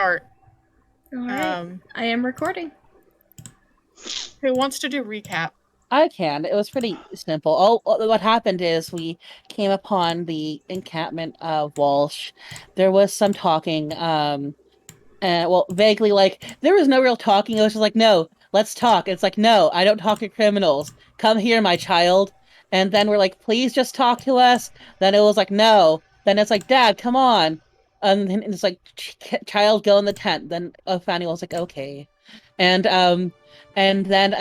start. All right. I am recording. Who wants to do recap? I can. It was pretty simple. What happened is we came upon the encampment of Walsh. There was some talking, and well, vaguely like there was no real talking. It was just like, no, let's talk. It's like, no, I don't talk to criminals. Come here, my child. And then we're like, please just talk to us. Then it was like, no. Then it's like, Dad, come on. And then it's like, child, go in the tent. Then Fanny was like, okay. And then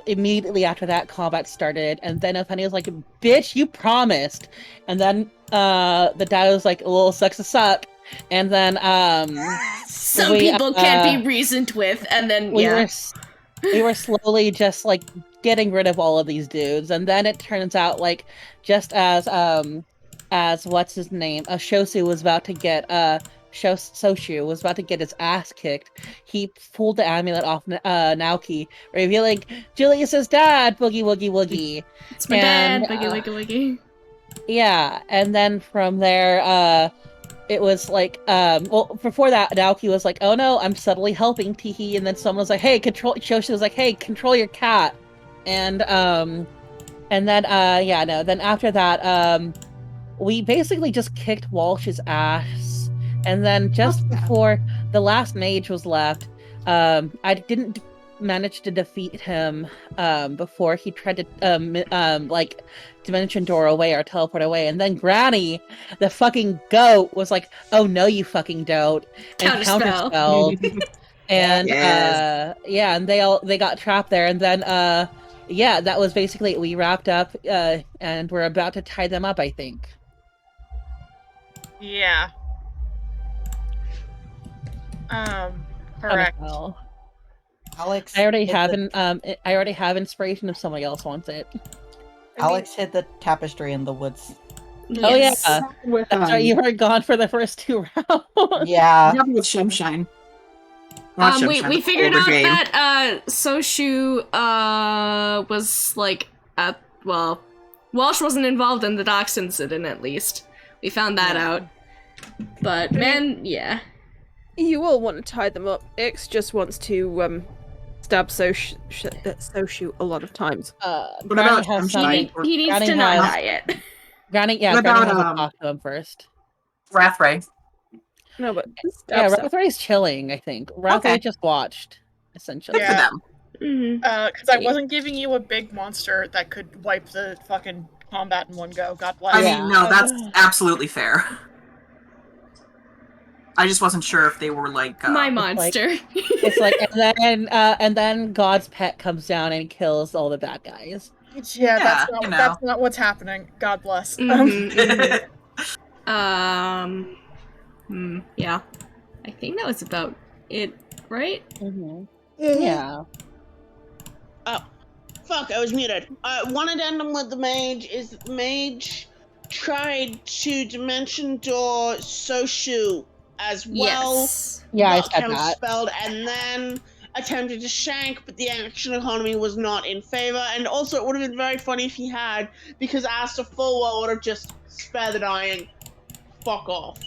immediately after that combat started, and then Fanny was like, bitch, you promised. And then the dad was like, well, sucks to suck. And then some people can't be reasoned with, and then we were slowly just like getting rid of all of these dudes, and then it turns out like just as what's his name, Shosu was about to get Soshu was about to get his ass kicked, he pulled the amulet off Naoki, revealing Julius's dad, Boogie Woogie Woogie. It's my dad, Boogie Woogie Woogie. Yeah, and then from there, it was like, well, before that, Naoki was like, oh no, I'm subtly helping Teehee, and then someone was like, hey, Shoshi was like, hey, control your cat. And then, then after that, we basically just kicked Walsh's ass. And then just before the last mage was left, I didn't manage to defeat him before he tried to like dimension door away or teleport away, and then Granny, the fucking goat, was like, oh no you fucking don't, and counterspelled. And and they got trapped there, and then that was basically it. We wrapped up and we're about to tie them up, I think. Yeah. Correct. Alex, I already have inspiration if somebody else wants it. Alex hid the tapestry in the woods. Yes. Oh yeah, that's right. You were gone for the first 2 rounds. Yeah. With Shumshine. We figured out that Soshu was like Walsh wasn't involved in the docks incident, at least. We found that out. But man, yeah. You all want to tie them up. X just wants to stab Soshu a lot of times. What about he needs to not die yet. Granny has to talk to him first. Rathray. No, but Rathray's chilling, I think. Rathray just watched, essentially. Good for them. Because I wasn't giving you a big monster that could wipe the fucking combat in one go. God bless. I mean, no, that's absolutely fair. I just wasn't sure if they were like my monster. It's like, and then God's pet comes down and kills all the bad guys. Yeah, that's not what's happening. God bless. Yeah. I think that was about it, right? Yeah. Oh, fuck! I was muted. One addendum with the mage is that the mage tried to dimension door Soshu as well. Yes. Yeah, I said that. Spelled, and then attempted to shank, but the action economy was not in favor. And also, it would have been very funny if he had, because Asta full well would have just spare the dying. Fuck off.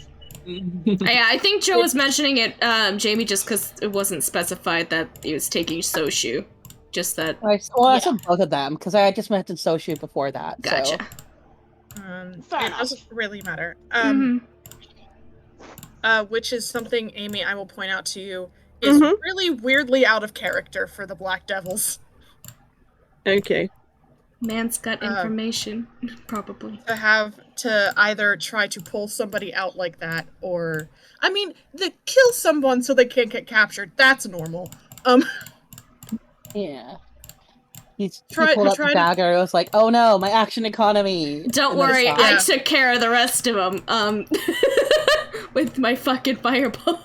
Yeah, I think Joe was mentioning it, Jamie, just because it wasn't specified that he was taking Soshu. Just that. I said both of them because I just mentioned Soshu before that. Gotcha. So. It doesn't really matter. Which is something, Amy, I will point out to you, is really weirdly out of character for the Black Devils. Okay. Man's got information, probably. To have to either try to pull somebody out like that, or... I mean, they kill someone so they can't get captured. That's normal. Yeah. He pulled up the dagger. It was like, oh no, my action economy. Don't worry, I took care of the rest of them. With my fucking fireball.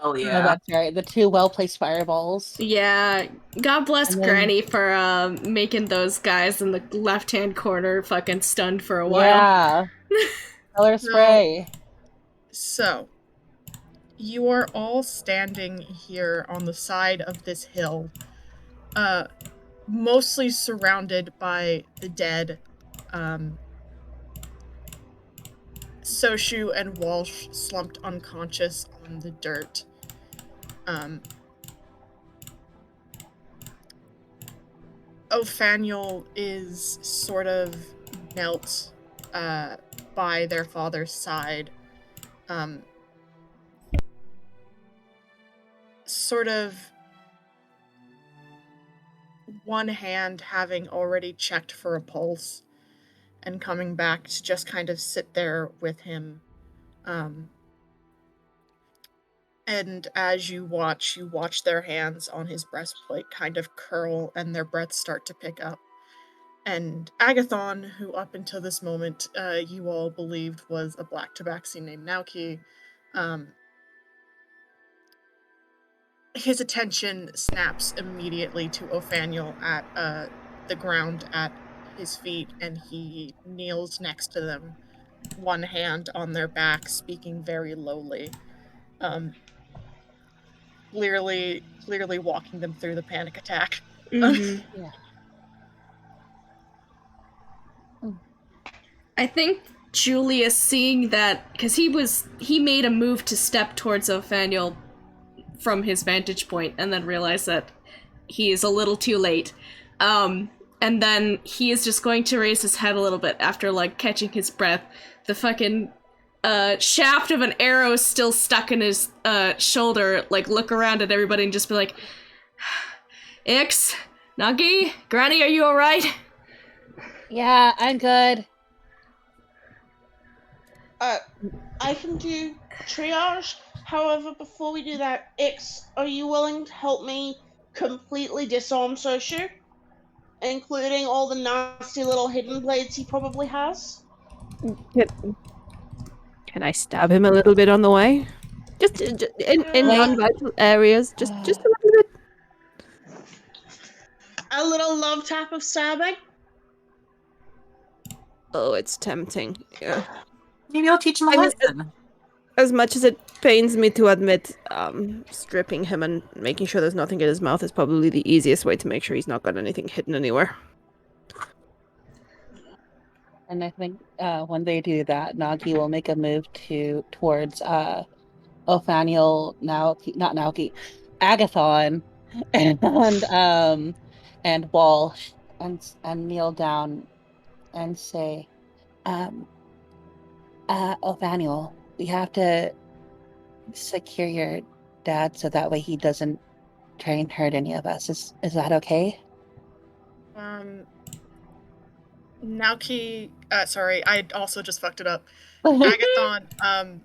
Oh yeah, that's right. The 2 well-placed fireballs. Yeah, God bless Granny for making those guys in the left-hand corner fucking stunned for a while. Yeah. Color spray. So, you are all standing here on the side of this hill, mostly surrounded by the dead. Soshu and Walsh slumped unconscious on the dirt. Othaniel is sort of knelt by their father's side, sort of one hand having already checked for a pulse and coming back to just kind of sit there with him. And as you watch their hands on his breastplate kind of curl and their breaths start to pick up. And Agathon, who up until this moment you all believed was a black tabaxi named Nauki, his attention snaps immediately to Othaniel at the ground at his feet, and he kneels next to them, one hand on their back, speaking very lowly. Clearly walking them through the panic attack. Mm-hmm. Yeah. I think Julius, seeing that, because he made a move to step towards Othaniel from his vantage point, and then realized that he is a little too late. And then he is just going to raise his head a little bit after, like, catching his breath. The fucking shaft of an arrow still stuck in his shoulder, like, look around at everybody and just be like, Ix, Nagi, Granny, are you alright? Yeah, I'm good. I can do triage. However, before we do that, Ix, are you willing to help me completely disarm Soshu? Including all the nasty little hidden blades he probably has? Can I stab him a little bit on the way? Just in non-vital areas, just a little bit. A little love tap of stabbing? Oh, it's tempting. Yeah. Maybe I'll teach him a lesson. As much as it pains me to admit, stripping him and making sure there's nothing in his mouth is probably the easiest way to make sure he's not got anything hidden anywhere. And I think when they do that, Nagi will make a move towards Othaniel, not Nauki, Agathon, and Walsh, and kneel down and say, Othaniel, we have to secure your dad so that way he doesn't try and hurt any of us. Is that okay? Nauki, sorry, I also just fucked it up. Agathon,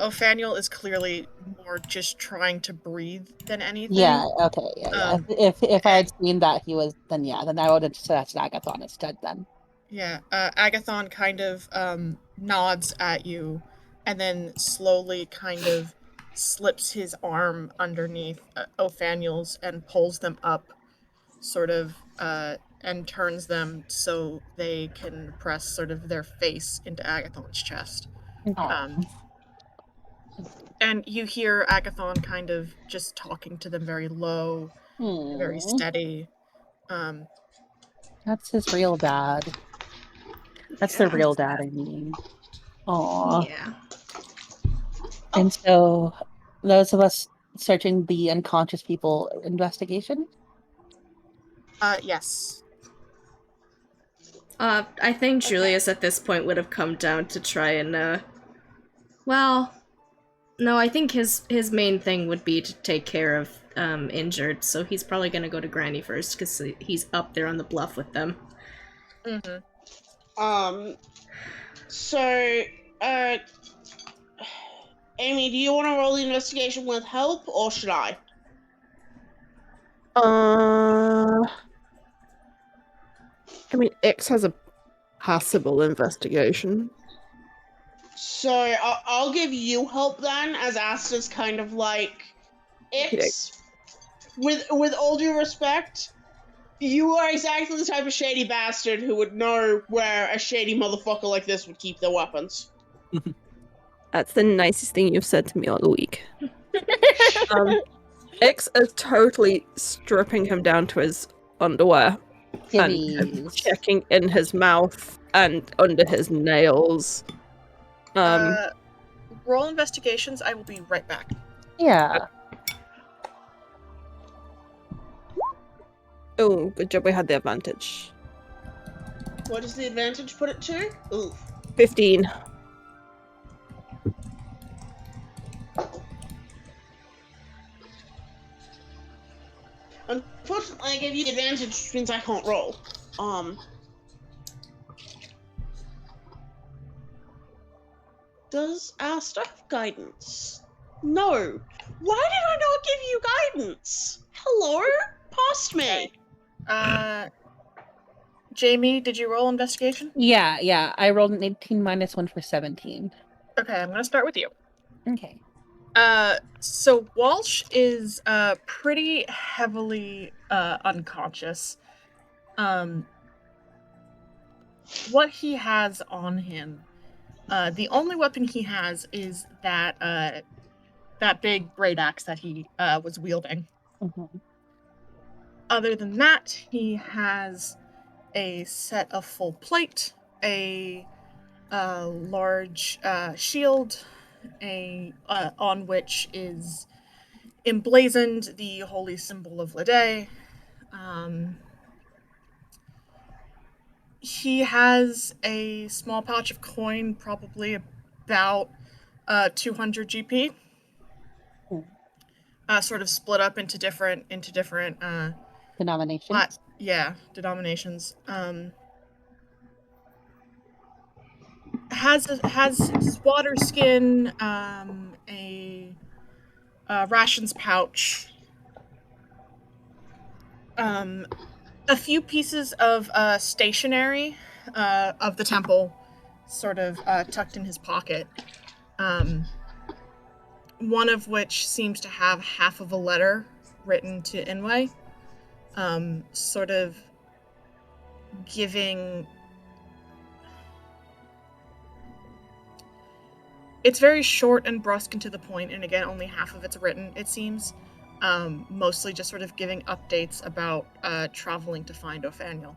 Othaniel is clearly more just trying to breathe than anything. Yeah, okay, yeah. If I had seen that he was, then I would have said Agathon instead then. Yeah, Agathon kind of nods at you and then slowly kind of slips his arm underneath Othaniel's and pulls them up, sort of, and turns them so they can press sort of their face into Agathon's chest. And you hear Agathon kind of just talking to them very low, very steady. That's his real dad. That's the real dad, I mean. Aww. Yeah. And so, those of us searching the unconscious people investigation? Yes. I think Julius at this point would have come down to try and, well, no, I think his main thing would be to take care of, injured, so he's probably gonna go to Granny first, because he's up there on the bluff with them. So, Amy, do you want to roll the investigation with help, or should I? I mean, X has a passable investigation. So, I'll give you help then, as Asta's kind of like, X, with all due respect, you are exactly the type of shady bastard who would know where a shady motherfucker like this would keep their weapons. That's the nicest thing you've said to me all week. X is totally stripping him down to his underwear and checking in his mouth and under his nails. Roll roll investigations. I will be right back. Yeah. Oh, good job. We had the advantage. What does the advantage put it to? Oof. 15. Unfortunately, I gave you the advantage, which means I can't roll. Does Asta have guidance? No. Why did I not give you guidance? Hello? Past me. Jamie, did you roll investigation? Yeah. I rolled an 18 minus 1 for 17. Okay, I'm gonna start with you. Okay. So Walsh is pretty heavily unconscious. What he has on him, the only weapon he has is that big great axe that he was wielding. Mm-hmm. Other than that, he has a set of full plate, a large shield, on which is emblazoned the holy symbol of Lede. He has a small pouch of coin, probably about 200 GP, sort of split up into different Denomination. denominations. Has his water skin, a rations pouch, a few pieces of stationery of the temple, sort of tucked in his pocket. One of which seems to have half of a letter written to Inway, sort of giving. It's very short and brusque and to the point, and again, only half of it's written, it seems. Mostly just sort of giving updates about traveling to find Othaniel.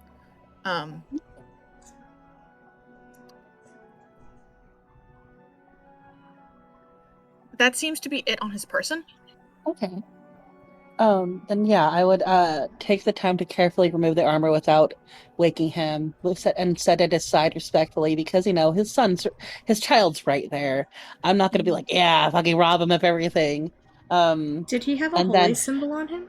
That seems to be it on his person. Okay. Then yeah, I would take the time to carefully remove the armor without waking him, and set it aside respectfully because his child's right there. I'm not gonna be like, yeah, fucking rob him of everything. Did he have a And holy then symbol on him?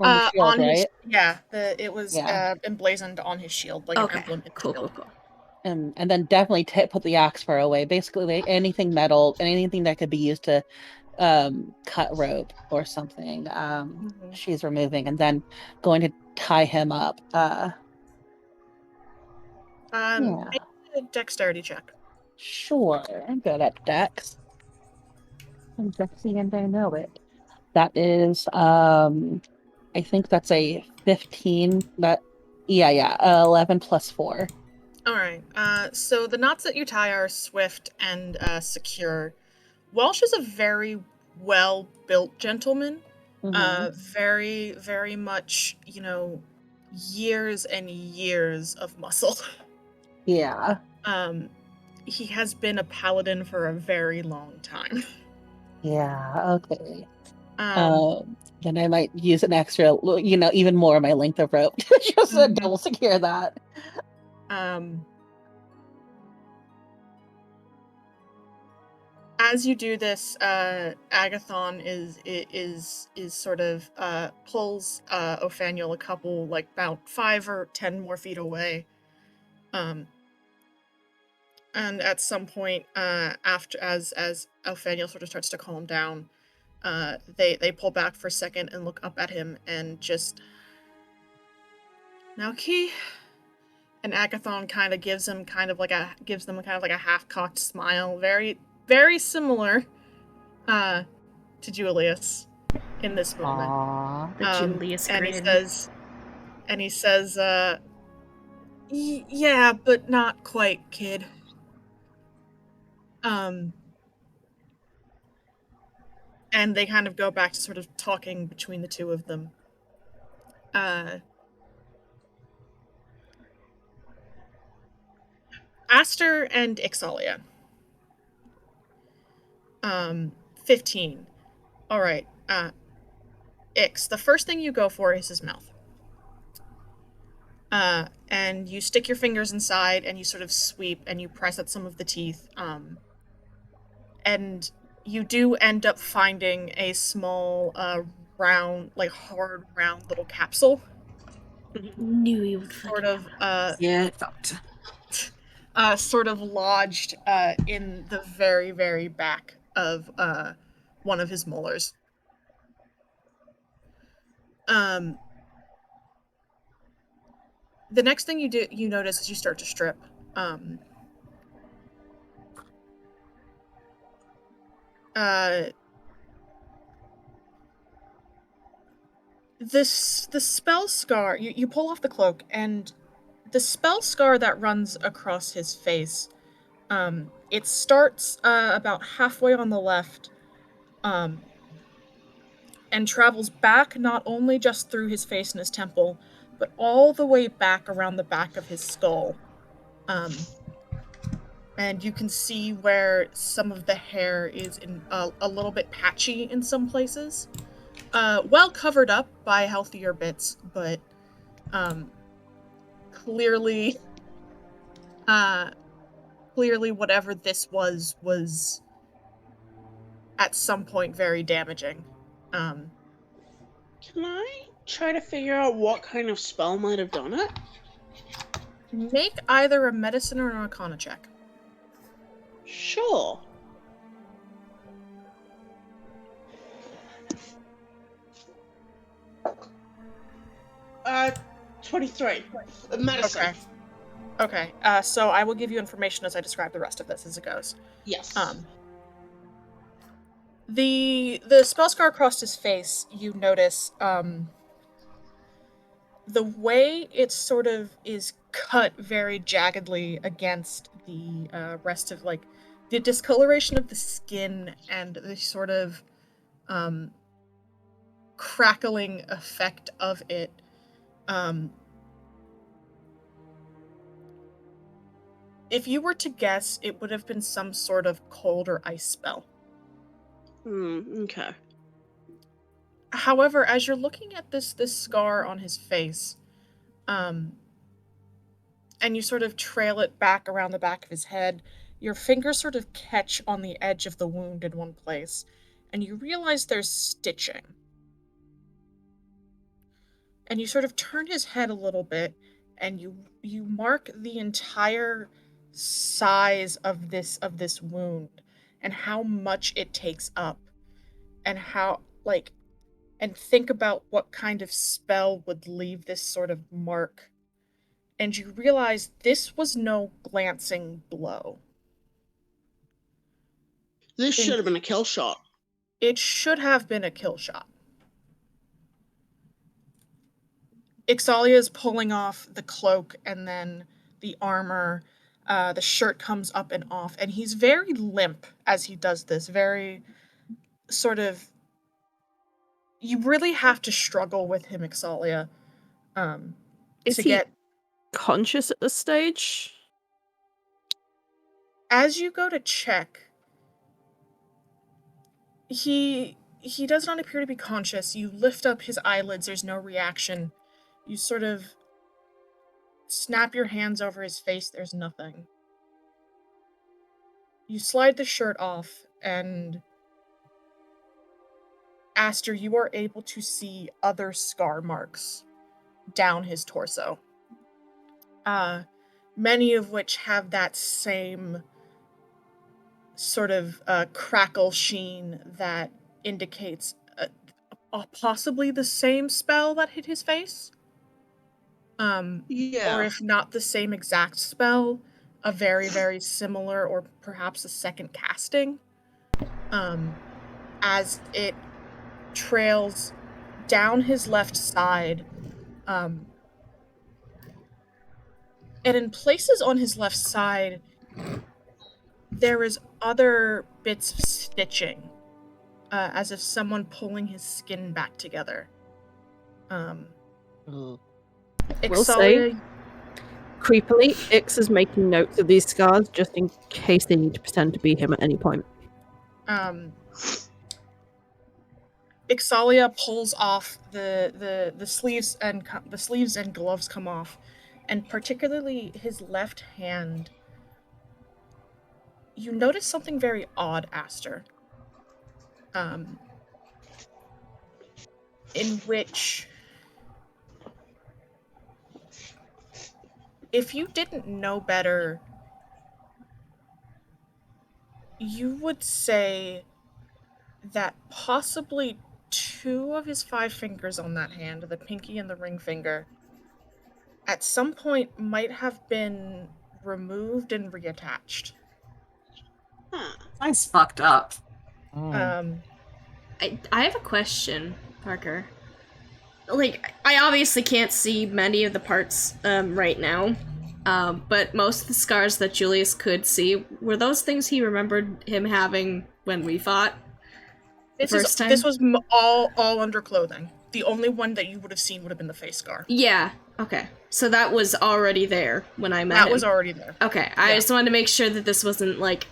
on the shield, On his right? it was Yeah. emblazoned on his shield, like an Okay, emblem in his cool. shield. And then definitely put the axe far away. Basically, anything metal and anything that could be used to cut rope or something. She's removing and then going to tie him up. Yeah, Make a dexterity check. sure. I'm good at dex. I'm Dexy and I know it. That is I think that's a 15. Yeah, 11 plus 4. All right. So the knots that you tie are swift and secure. Welsh is a very well-built gentleman. Very, very much, years and years of muscle. Yeah. He has been a paladin for a very long time. Yeah, okay. Um, Then I might use an extra, even more of my length of rope to just double secure that. As you do this, Agathon is sort of pulls Othaniel a couple, like about 5 or 10 more feet away. And at some point, after as Othaniel sort of starts to calm down, they pull back for a second and look up at him and just, now Key. And Agathon kind of gives them kind of like a half-cocked smile, very, very similar to Julius in this moment. Aww. The Julius and grin. he says, yeah, but not quite, kid. And they kind of go back to sort of talking between the two of them. Aster and Ixalia. 15. All right. Ix, the first thing you go for is his mouth. And you stick your fingers inside and you sort of sweep and you press at some of the teeth. And you do end up finding a small, round, like hard, round little capsule. Knew you would Sort of, Yeah, doctor. sort of lodged, in the very, very back of, one of his molars. The next thing you notice is you start to strip. The spell scar, you pull off the cloak, and the spell scar that runs across his face, it starts, about halfway on the left, um, and travels back not only just through his face and his temple, but all the way back around the back of his skull. And you can see where some of the hair is a little bit patchy in some places. Well covered up by healthier bits, but clearly, clearly whatever this was at some point very damaging. Can I try to figure out what kind of spell might have done it? Make either a medicine or an arcana check. Sure. 23. Medicine. Okay. So I will give you information as I describe the rest of this as it goes. Yes. The spell scar across his face, you notice, the way it sort of is cut very jaggedly against the rest of, like, the discoloration of the skin and the sort of crackling effect of it. If you were to guess, it would have been some sort of cold or ice spell. Okay. However, as you're looking at this scar on his face, and you sort of trail it back around the back of his head, your fingers sort of catch on the edge of the wound in one place, and you realize there's stitching. And you sort of turn his head a little bit, and you mark the entire size of this wound and how much it takes up, and how, like, and think about what kind of spell would leave this sort of mark. And you realize this was no glancing blow. This should have been a kill shot. It should have been a kill shot. Ixalia is pulling off the cloak and then the armor. The shirt comes up and off, and he's very limp as he does this. Very sort of. You really have to struggle with him, Ixalia. Is he conscious at this stage? As you go to check, he does not appear to be conscious. You lift up his eyelids. There's no reaction. You sort of snap your hands over his face. There's nothing. You slide the shirt off, and Aster, you are able to see other scar marks down his torso. Many of which have that same sort of crackle sheen that indicates possibly the same spell that hit his face. Yeah. Or if not the same exact spell, a very, very similar or perhaps a second casting. As it trails down his left side, and in places on his left side, there is other bits of stitching, as if someone pulling his skin back together. We'll say, creepily, Ix is making notes of these scars just in case they need to pretend to be him at any point. Ixalia pulls off the sleeves and the sleeves and gloves come off, and particularly his left hand. You notice something very odd, Aster. In which, if you didn't know better, you would say that possibly 2 of his 5 fingers on that hand, the pinky and the ring finger, at some point might have been removed and reattached. Mine's fucked up. I have a question, Parker. Like, I obviously can't see many of the parts right now, but most of the scars that Julius could see, were those things he remembered him having when we fought the first time? This was all under clothing. The only one that you would have seen would have been the face scar. Yeah, okay. So that was already there when I met him. That was already there. Okay, I just wanted to make sure that this wasn't, like...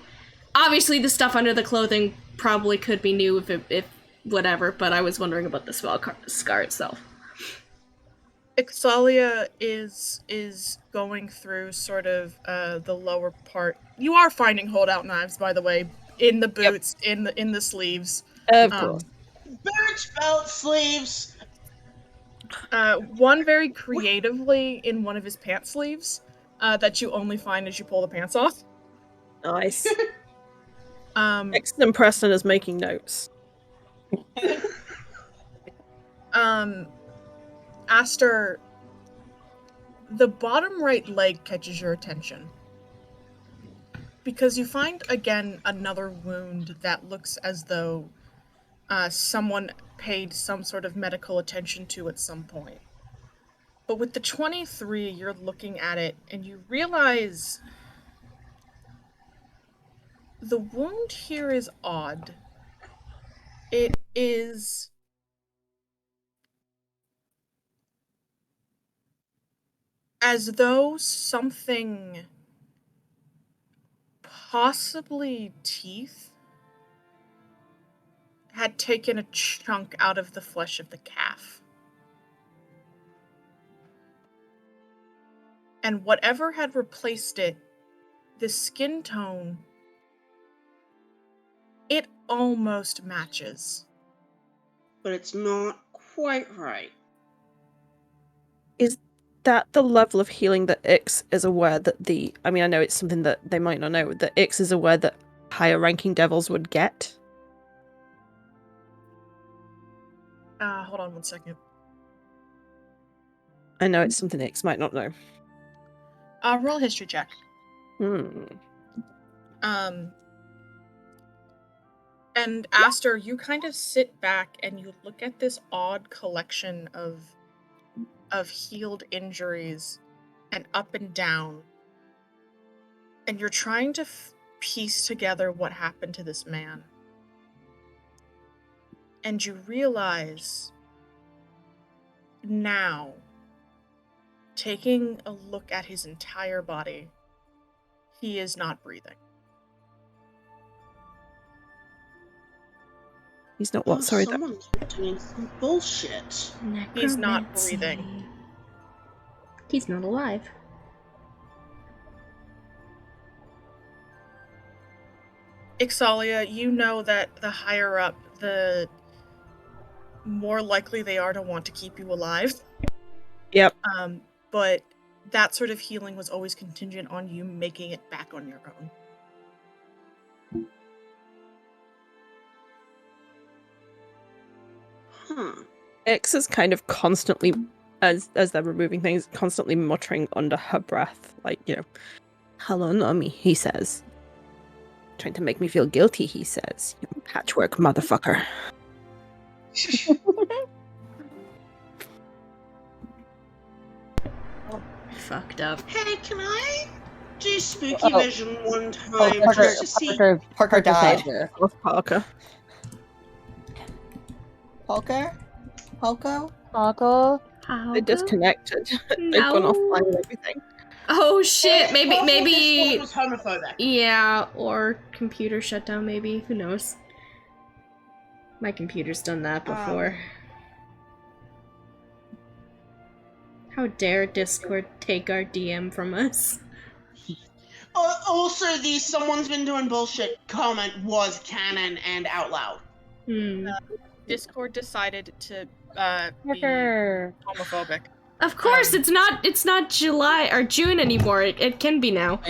Obviously, the stuff under the clothing probably could be new if whatever, but I was wondering about the scar itself. Ixalia is going through sort of the lower part. You are finding holdout knives, by the way, in the boots, in the sleeves. Of course. Boots, belt, sleeves. One very creatively in one of his pant sleeves that you only find as you pull the pants off. Nice. Excellent. Preston is making notes. Aster, the bottom right leg catches your attention. Because you find, again, another wound that looks as though someone paid some sort of medical attention to at some point. But with the 23, you're looking at it, and you realize the wound here is odd. It is... as though something, possibly teeth, had taken a chunk out of the flesh of the calf. And whatever had replaced it, the skin tone, it almost matches. But it's not quite right. Is that the level of healing that Ix is aware that I mean, I know it's something that they might not know, that Ix is aware that higher ranking devils would get? Hold on one second. I know it's something Ix might not know. Roll a history check. And Aster, you kind of sit back and you look at this odd collection of healed injuries and up and down, and you're trying to piece together what happened to this man. And you realize now, taking a look at his entire body, he is not breathing. He's not what? Sorry, someone's doing some bullshit. He's not breathing. He's not alive. Ixalia, you know that the higher up, the more likely they are to want to keep you alive. Yep. But that sort of healing was always contingent on you making it back on your own. Ix is kind of constantly, as they're removing things, constantly muttering under her breath, like, you know, hello, Nami, he says. Trying to make me feel guilty, he says. You patchwork motherfucker. Fucked up. Hey, can I do spooky vision one time Parker, just to see? Parker died. Parker. Polka? Polko? Paco? They disconnected. No. They've gone offline and everything. Oh shit! Maybe. This was homophobic. Yeah, or computer shutdown. Maybe, who knows? My computer's done that before. How dare Discord take our DM from us? Also, the "someone's been doing bullshit" comment was canon and out loud. Discord decided to be Marker. homophobic. Of course, it's not July or June anymore. It can be now.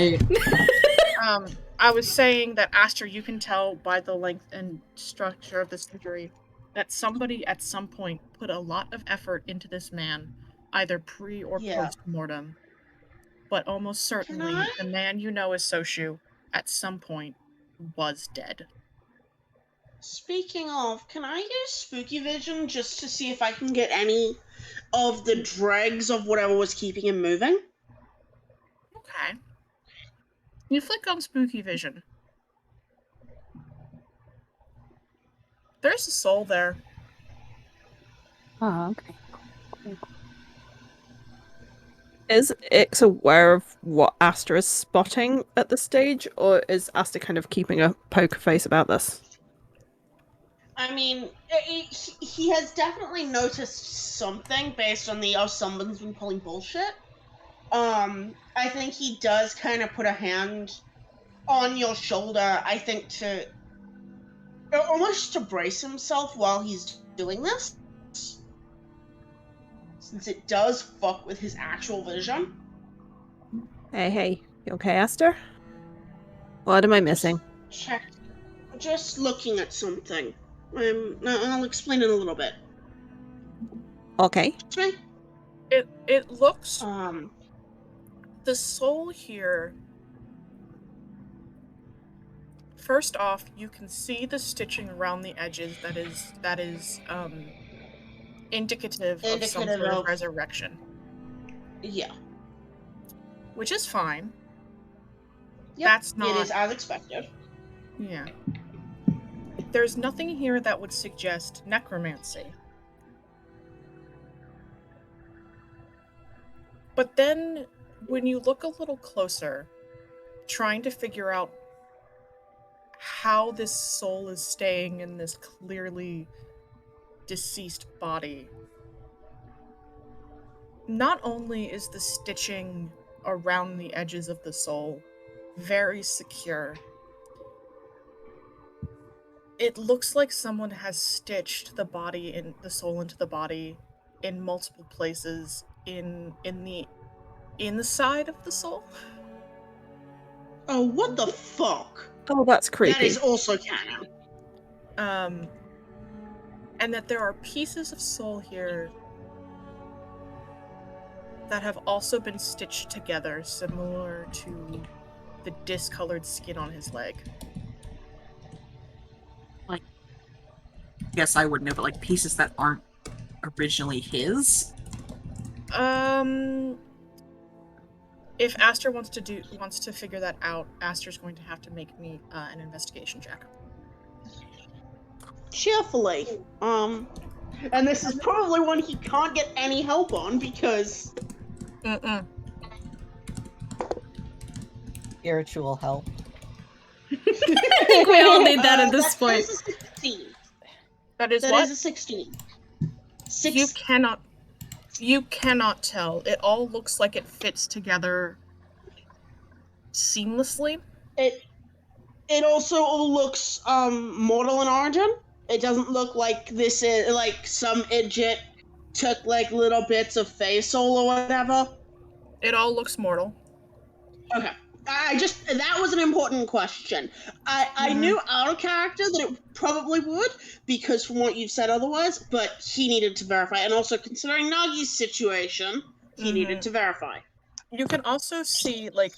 I was saying that, Aster, you can tell by the length and structure of this injury that somebody at some point put a lot of effort into this man, either pre or post-mortem. But almost certainly, the man you know as Soshu, at some point, was dead. Speaking of, can I use Spooky Vision just to see if I can get any of the dregs of whatever was keeping him moving? Okay. You flick on Spooky Vision. There's a soul there. Oh, okay. Cool. Is Ix aware of what Asta is spotting at this stage, or is Asta kind of keeping a poker face about this? I mean, he has definitely noticed something based on the someone's been pulling bullshit. I think he does kind of put a hand on your shoulder, I think, to almost to brace himself while he's doing this, since it does fuck with his actual vision. Hey, you okay, Asta? What am I missing? Check. Just looking at something. I'll explain in a little bit. Okay. It looks. The soul here. First off, you can see the stitching around the edges that is indicative of some sort of resurrection. Yeah. Which is fine. Yep, that's not. It is as expected. Yeah. There's nothing here that would suggest necromancy. But then, when you look a little closer, trying to figure out how this soul is staying in this clearly deceased body, not only is the stitching around the edges of the soul very secure, it looks like someone has stitched the soul into the body in multiple places in the inside of the soul. Oh, what the fuck? Oh, that's creepy. That is also canon. And that there are pieces of soul here that have also been stitched together, similar to the discolored skin on his leg. Like, I guess I would know, but like pieces that aren't originally his? If Aster wants to figure that out, Aster's going to have to make me an investigation check. Cheerfully. And this is probably one he can't get any help on because... Spiritual help. I think we all need that at this point. That is a 16. That is a 16. You cannot tell. It all looks like it fits together seamlessly. It also looks mortal in origin. It doesn't look like this is like some idiot took like little bits of face soul or whatever. It all looks mortal. Okay. That was an important question. I knew out of character that it probably would, because from what you've said otherwise, but he needed to verify. And also, considering Nagi's situation, he needed to verify. You can also see, like,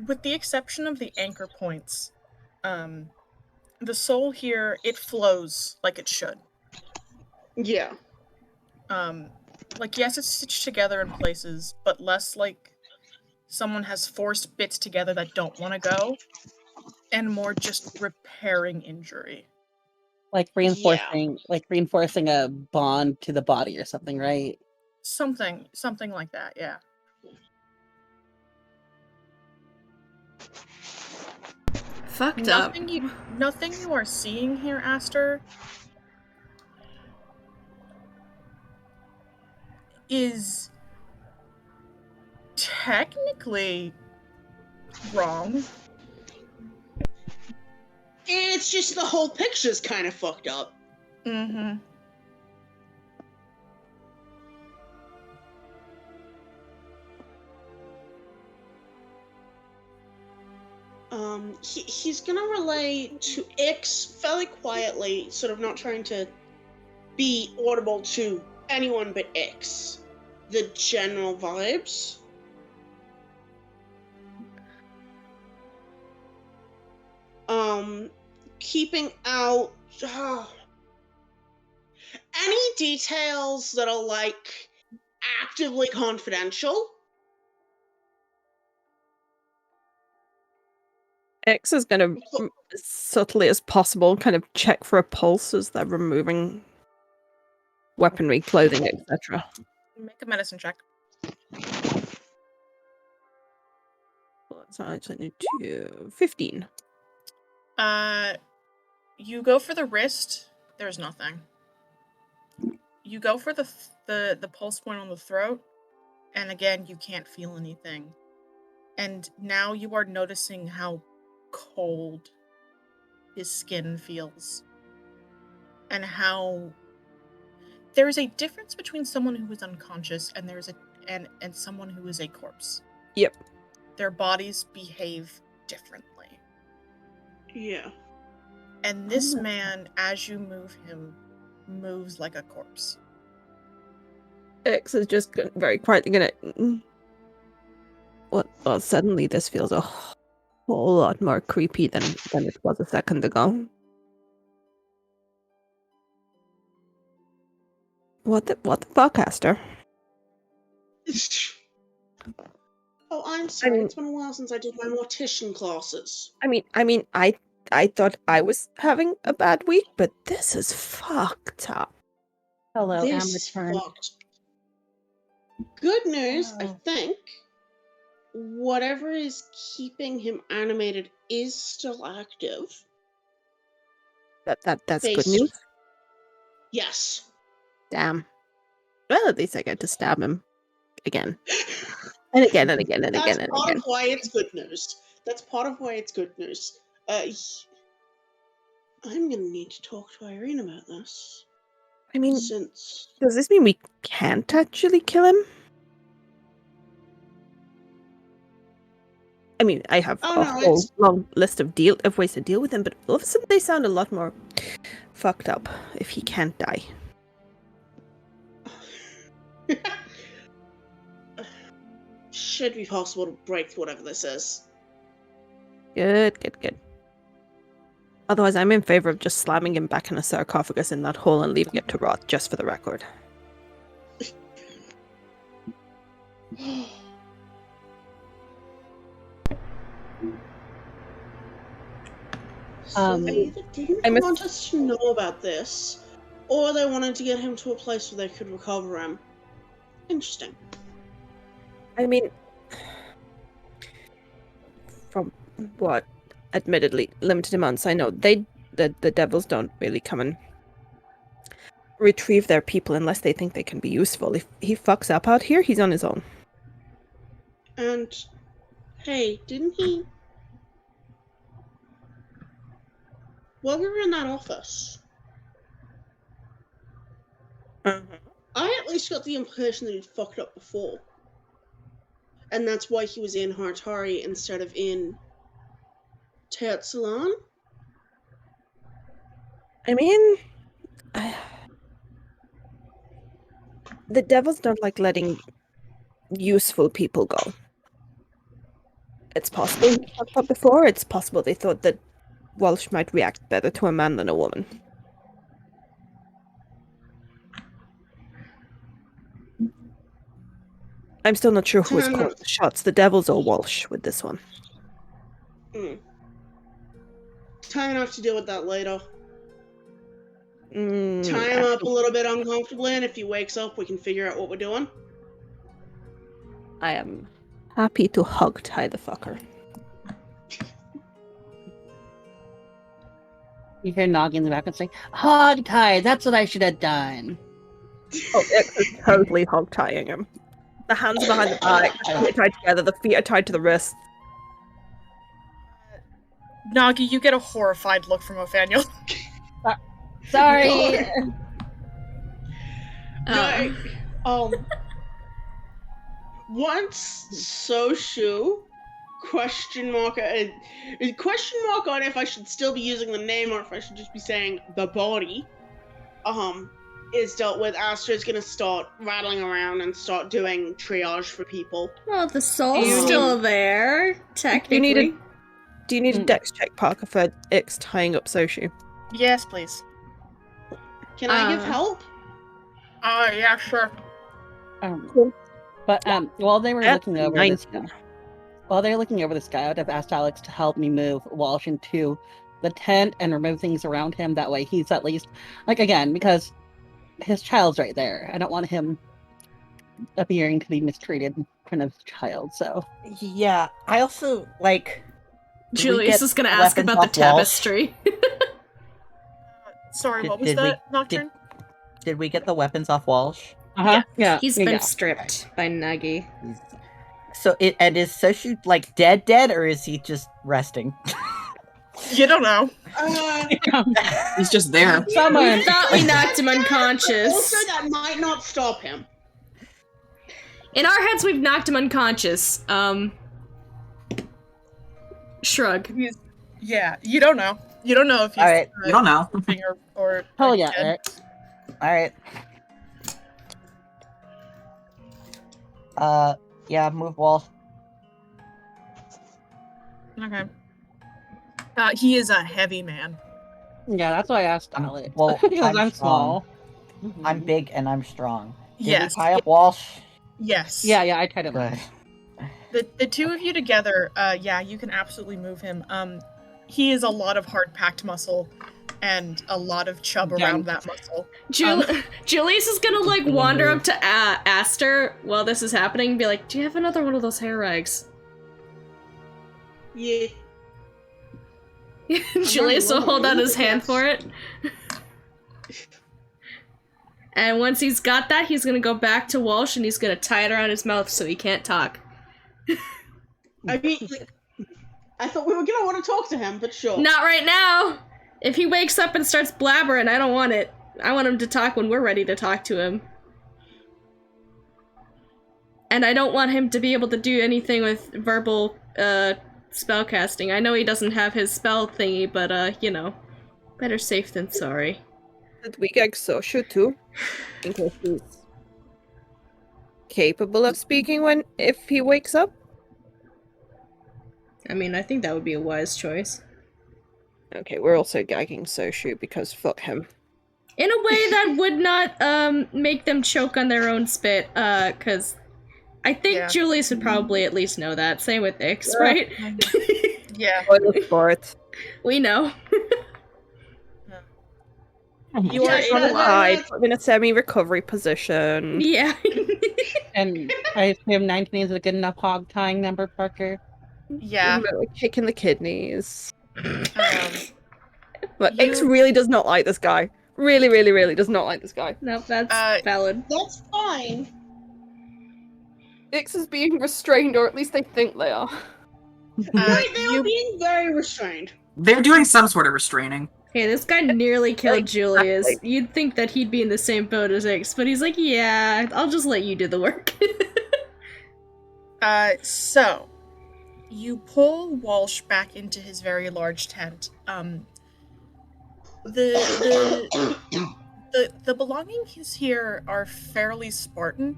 with the exception of the anchor points, the soul here, it flows like it should. Yeah. Like, yes, it's stitched together in places, but less like someone has forced bits together that don't want to go, and more just repairing injury. Like reinforcing a bond to the body or something, right? Something like that, yeah. Fucked up. Nothing you are seeing here, Aster, is technically wrong. It's just the whole picture's kind of fucked up. Mm-hmm. He's gonna relay to Ix fairly quietly, sort of not trying to be audible to anyone but Ix, the general vibes. Keeping out any details that are like actively confidential. X is going to, as subtly as possible, kind of check for a pulse as they're removing weaponry, clothing, etc. Make a medicine check. So I need to 15. You go for the wrist. There's nothing. You go for the pulse point on the throat, and again, you can't feel anything. And now you are noticing how cold his skin feels, and how there is a difference between someone who is unconscious and and someone who is a corpse. Yep. Their bodies behave differently. Yeah. And this man, as you move him, moves like a corpse. X is just very quietly gonna. Well, suddenly this feels a whole lot more creepy than it was a second ago. What the fuck, Aster? Oh, I'm sorry. mean- It's been a while since I did my mortician classes. I thought I was having a bad week, but this is fucked up. Hello, This I'm is returned. fucked. Good news, I Oh. think. Whatever is keeping him animated is still active. That's good Based- news. Yes. Damn. Well, at least I get to stab him again. And again, and again, and again, That's and part again. of why it's good news. That's part of why it's good news. I'm gonna need to talk to Irene about this. I mean, Since does this mean we can't actually kill him? I mean, I have Oh, a no, whole it's- long list of ways to deal with him, but all of a sudden they sound a lot more fucked up if he can't die. should be possible to break through whatever this is. Good. Otherwise, I'm in favor of just slamming him back in a sarcophagus in that hole and leaving it to rot, just for the record. So they either didn't I must- want us to know about this, or they wanted to get him to a place where they could recover him. Interesting. I mean, from what, admittedly, limited amounts I know, the devils don't really come and retrieve their people unless they think they can be useful. If he fucks up out here, he's on his own. And hey, didn't he? While we were in that office, I at least got the impression that he'd fucked up before. And that's why he was in Hartari instead of in Tetsulan. I mean, the devils don't like letting useful people go. It's possible he fucked up before. It's possible they thought that Walsh might react better to a man than a woman. I'm still not sure who is calling the shots, the devils or Walsh with this one. Time enough to deal with that later. Tie him Actually, up a little bit uncomfortably, and if he wakes up, we can figure out what we're doing. I am happy to hug tie the fucker. You hear Nagi in the background saying, "Hog tie. That's what I should have done." Oh, Ix is totally hog tying him. The hands are behind the back, the feet are tied together, the feet are tied to the wrists. Nagi, you get a horrified look from Othaniel. Sorry. Once Soshu question mark on if I should still be using the name or if I should just be saying the body is dealt with, Astra's gonna start rattling around and start doing triage for people. Well, the soul's still there, technically. Do you need a dex check, Parker, for Ix tying up Soshu? Yes, please. Can I give help? Yeah, sure. But while they were looking over this guy, I would have asked Alex to help me move Walsh into the tent and remove things around him. That way he's at least, like, again, because his child's right there. I don't want him appearing to be mistreated in front of his child, so. Yeah, I also, like... Julius is gonna ask about the tapestry. Sorry, what was that, Nocturne? Did we get the weapons off Walsh? Yeah. He's been stripped by Nagi. So, is Soshu, like, dead, or is he just resting? You don't know. He's just there. Someone thought we knocked him unconscious. Also, that might not stop him. In our heads, we've knocked him unconscious. Shrug. Yeah, you don't know. You don't know if he's... Alright. You don't know. or Oh, yeah, dead. Eric. Alright. Yeah, move Walsh. Okay. He is a heavy man. Yeah, that's why I asked Alex. Well, because I'm small. I'm big and I'm strong. Did Yes. we tie up Walsh? Yes. Yeah, I tied him up. Good. The two of you together, yeah, you can absolutely move him. He is a lot of hard-packed muscle and a lot of chub around that muscle. Julius is gonna, like, wander up to Aster while this is happening and be like, do you have another one of those hair rags? Yeah. Julius will hold out his hand for it. And once he's got that, he's gonna go back to Walsh and he's gonna tie it around his mouth so he can't talk. I mean, like, I thought we were gonna want to talk to him, but sure. Not right now! If he wakes up and starts blabbering, I don't want it. I want him to talk when we're ready to talk to him. And I don't want him to be able to do anything with verbal, spellcasting. I know he doesn't have his spell thingy, but, you know, better safe than sorry. Did we get Soshu too? In case he's capable of speaking if he wakes up? I mean, I think that would be a wise choice. Okay, we're also gagging Soshu because fuck him. In a way that would not, make them choke on their own spit, cause I think Julius would probably at least know that. Same with Ix, right? Yeah. Spoiler sport. We know. You are on the side, in a semi-recovery position. Yeah. And I assume 19 is a good enough hog tying number, Parker. Yeah. Like kicking the kidneys. But You- Ix really does not like this guy. Really, really, really does not like this guy. Nope, that's valid. That's fine. Ix is being restrained, or at least they think they are. Right, they were being very restrained. They're doing some sort of restraining. Hey, this guy nearly killed Like, Julius. exactly. You'd think that he'd be in the same boat as Ix, but he's like, yeah, I'll just let you do the work. So, you pull Walsh back into his very large tent. The belongings here are fairly Spartan.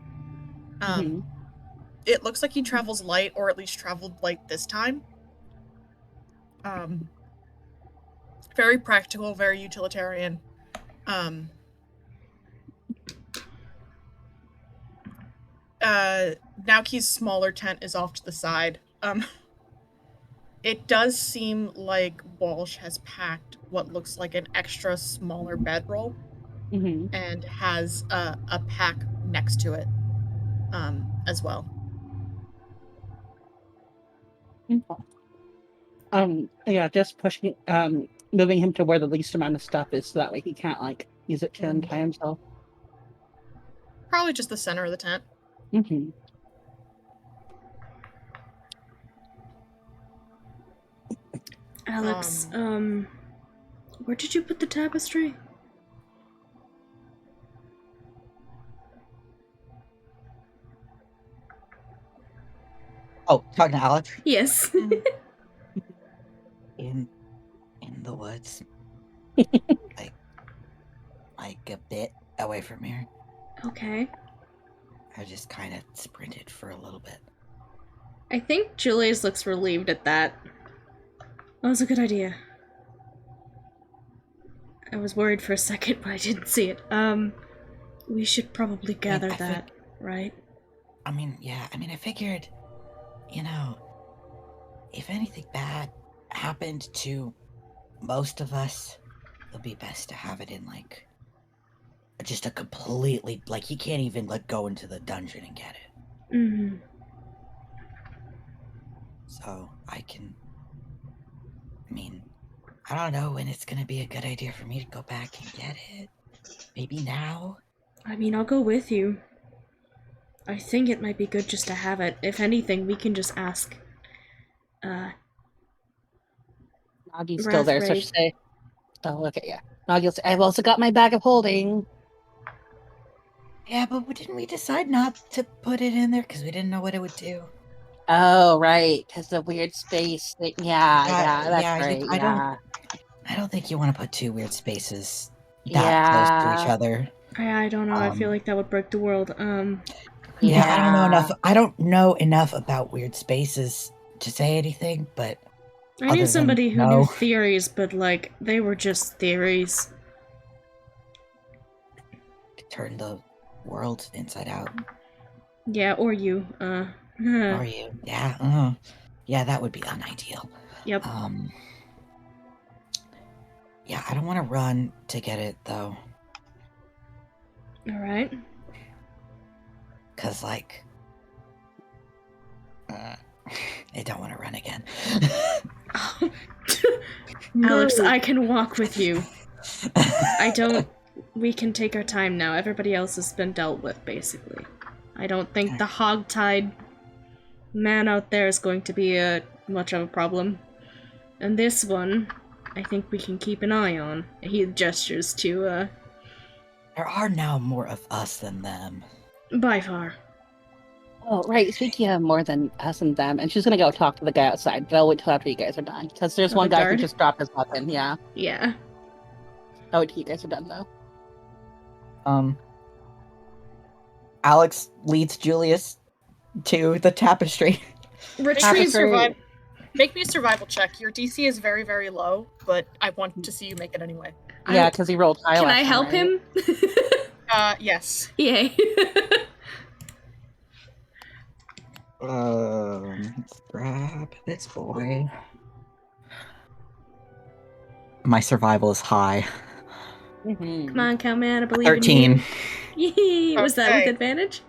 It looks like he travels light, or at least traveled light this time. Very practical, very utilitarian. Naoki's smaller tent is off to the side. It does seem like Walsh has packed what looks like an extra smaller bedroll, and has a pack next to it, as well. Yeah, just pushing. moving him to where the least amount of stuff is, so that way he can't like use it to untie himself. Probably just the center of the tent. Mm-hmm. Alex, where did you put the tapestry? Oh, talking to Alex? Yes. In the woods. like a bit away from here. Okay. I just kind of sprinted for a little bit. I think Julius looks relieved at that. That was a good idea. I was worried for a second, but I didn't see it. We should probably gather that, right? I mean, yeah, I figured, if anything bad happened to most of us, it'd be best to have it in, just a completely, he can't even, go into the dungeon and get it. Mm-hmm. So, I don't know when it's gonna be a good idea for me to go back and get it. Maybe now? I'll go with you. I think it might be good just to have it. If anything, we can just ask. Nagi's still there, so she'll say, oh, okay, yeah. Nagi will say, I've also got my bag of holding. Yeah, but didn't we decide not to put it in there because we didn't know what it would do? Oh, right, because the weird space thing. Yeah, that's right. I don't think you want to put two weird spaces that close to each other. I don't know. I feel like that would break the world. Yeah, I don't know enough. I don't know enough about weird spaces to say anything, but I knew somebody who knew theories, but they were just theories. Turn the world inside out. Yeah, or you. Or you. Yeah. Yeah, that would be unideal. Yep. Yeah, I don't want to run to get it though. All right. Cause I don't want to run again. Alex, I can walk with you. We can take our time now. Everybody else has been dealt with, basically. I don't think the hogtied man out there is going to be much of a problem. And this one, I think we can keep an eye on. He gestures to, There are now more of us than them. By far. Oh, right. Speaking of more than us and them, and she's gonna go talk to the guy outside, but I'll wait till after you guys are done. Because there's one guy who just dropped his weapon, yeah. Yeah. I'll wait till you guys are done, though. Alex leads Julius to the tapestry. Make me a survival check. Your DC is very, very low, but I want to see you make it anyway. Yeah, because he rolled high. Can I help him? Yes. Yay. Let's grab this boy. My survival is high. Mm-hmm. Come on, Cowman, I believe 13. in you. Yee! Was that with advantage?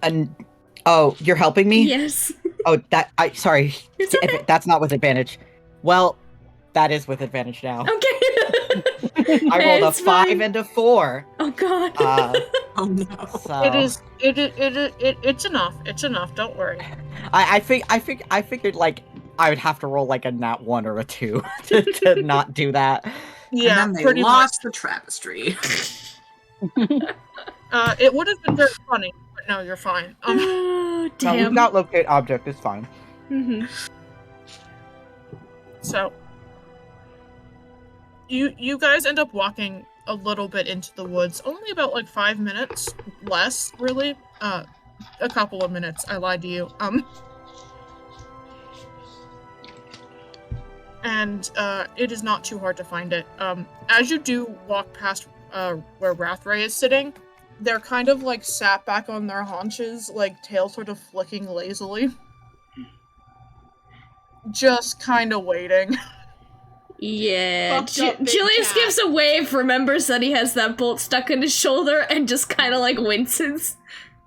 And you're helping me? Yes. Sorry. It's okay. That's not with advantage. Well, that is with advantage now. Okay. I rolled a 5 and a 4. Oh god. Oh no. So... It's enough. It's enough. Don't worry. I figured I would have to roll a nat 1 or a 2 to not do that. Yeah, and then they lost the tapestry. It would have been very funny, but no, you're fine. Oh, damn. No, we've got locate object. It's fine. Mm-hmm. So, you guys end up walking a little bit into the woods, only about 5 minutes, less really. A couple of minutes. I lied to you. And it is not too hard to find it. As you do walk past where Rathray is sitting, they're kind of sat back on their haunches, tail sort of flicking lazily. Just kind of waiting. Yeah, Julius gives a wave, remembers that he has that bolt stuck in his shoulder, and just kind of winces.